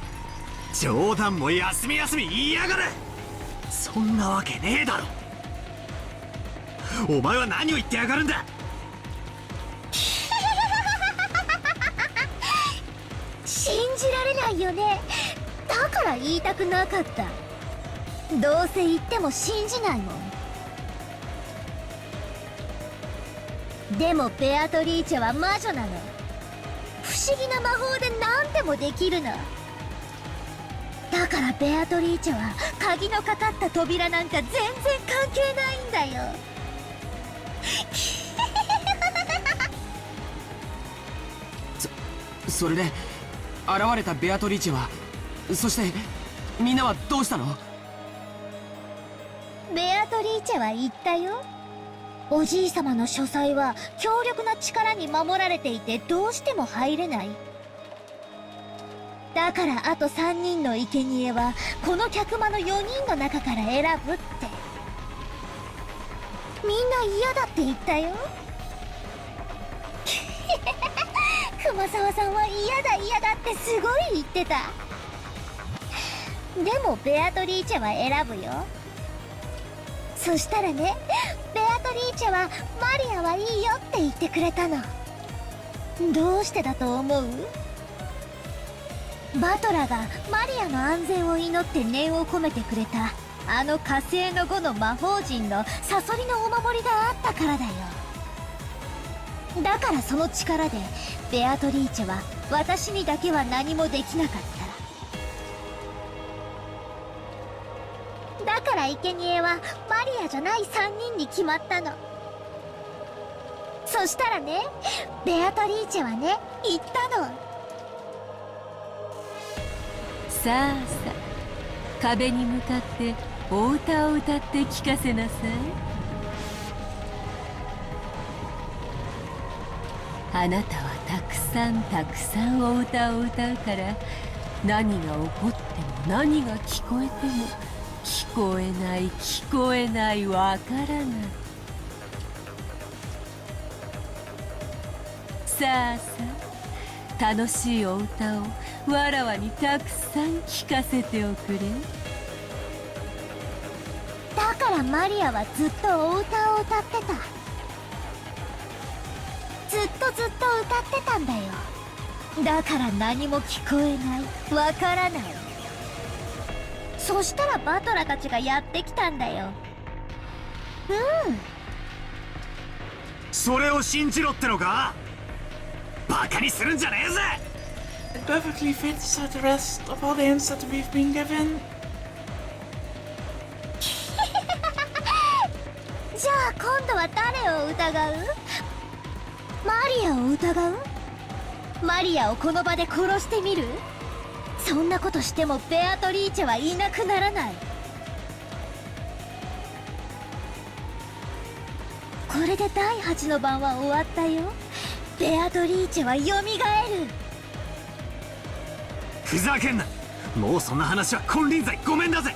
冗談も休み休み言いやがる。そんなわけねえだろ。お前は何を言ってやがるんだ。信じられないよね。だから言いたくなかった。どうせ言っても信じないもん。でもベアトリーチェは魔女なの。不思議な魔法で何でもできるの。だからベアトリーチェは鍵のかかった扉なんか全然関係ないんだよ。それで現れたベアトリーチェは、そしてみんなはどうしたの？ベアトリーチェは言ったよ。おじいさまの書斎は強力な力に守られていてどうしても入れない。だからあと3人の生贄はこの客間の4人の中から選ぶって。みんな嫌だって言ったよ。熊沢さんは嫌だ嫌だってすごい言ってた。でもベアトリーチェは選ぶよ。そしたらね、ベアトリーチェはマリアはいいよって言ってくれたの。どうしてだと思う？バトラがマリアの安全を祈って念を込めてくれたあの火星の5の魔法陣のサソリのお守りがあったからだよ。だからその力でベアトリーチェは私にだけは何もできなかった。だから生贄はマリアじゃない3人に決まったの。そしたらね、ベアトリーチェはね、言ったの。さあさあ、壁に向かってお歌を歌って聞かせなさい。あなたはたくさんたくさんお歌を歌うから、何が起こっても何が聞こえても聞こえない聞こえないわからない。さあさあ、楽しいお歌をわらわにたくさん聞かせておくれ。だからマリアはずっとお歌を歌ってた。ずっとずっと歌ってたんだよ。だから何も聞こえない、わからない。そしたらバトラたちがやってきたんだよ。それを信じろってのか？バカにするんじゃねえぜ。 It perfectly fits the rest of all the hints that we've been given. じゃあ今度は誰を疑う？マリアを疑う？マリアをこの場で殺してみる？そんなことしてもベアトリーチェはいなくならない。これで第8の番は終わったよ。ベアトリーチェはよみがえる。ふざけんな。もうそんな話は金輪際ごめんだぜ。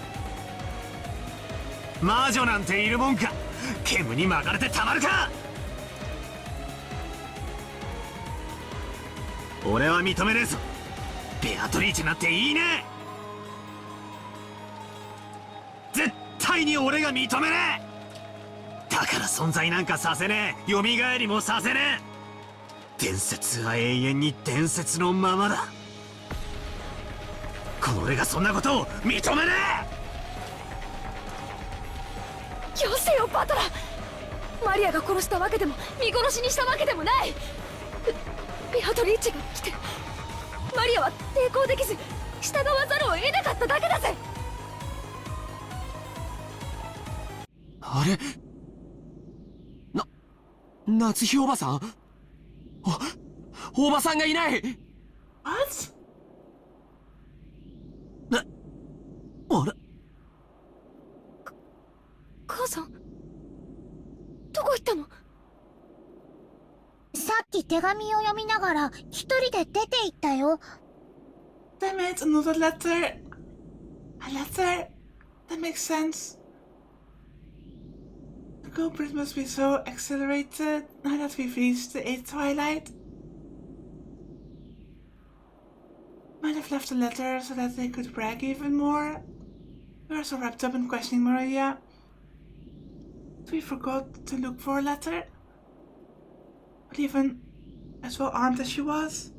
魔女なんているもんか。煙に巻かれてたまるか。俺は認めねえぞ。ベアトリーチェなんていいね。対に俺が認めねえ。だから存在なんかさせねえ。蘇りもさせねえ。伝説は永遠に伝説のままだ。この俺がそんなことを認めねよせよバトラ。マリアが殺したわけでも見殺しにしたわけでもない。ベアトリーチェが来てマリアは抵抗できず従わざるを得なかっただけだぜ。あれ、夏日おばさん、おばさんがいない。What? あれ、母さんどこ行ったの？さっき手紙を読みながら一人で出て行ったよ。 Damn it, another letter. A letter? That makes sense. The culprit must be so accelerated now that we've reached the 8th twilight. Might have left a letter so that they could brag even more. We were so wrapped up in questioning Maria. We forgot to look for a letter. But even as well armed as she was,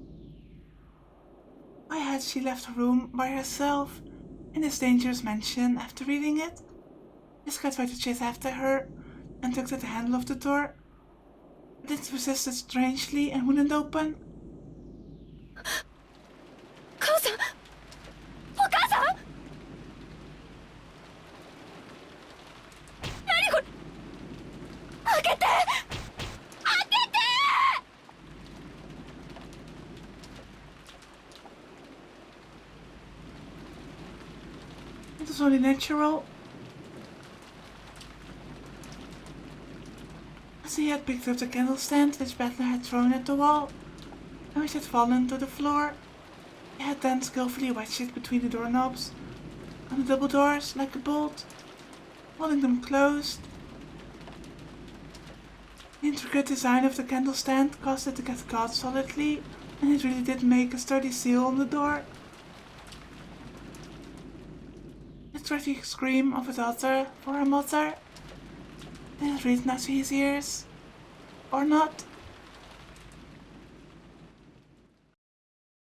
why had she left her room by herself in this dangerous mansion after reading it? Jessica tried to chase after her and tugged at the handle of the door, but it resisted strangely and wouldn't open. 母さん、お母さん、何これ。開けて、開けて。It was only natural. As he had picked up the candle stand which Battler had thrown at the wall, and which had fallen to the floor, he had then skillfully wedged it between the doorknobs on the double doors like a bolt, holding them closed. The intricate design of the candle stand caused it to get caught solidly, and it really did make a sturdy seal on the door. The tragic scream of a daughter for her mother. Did it reach Natsuhi's ears? Or not?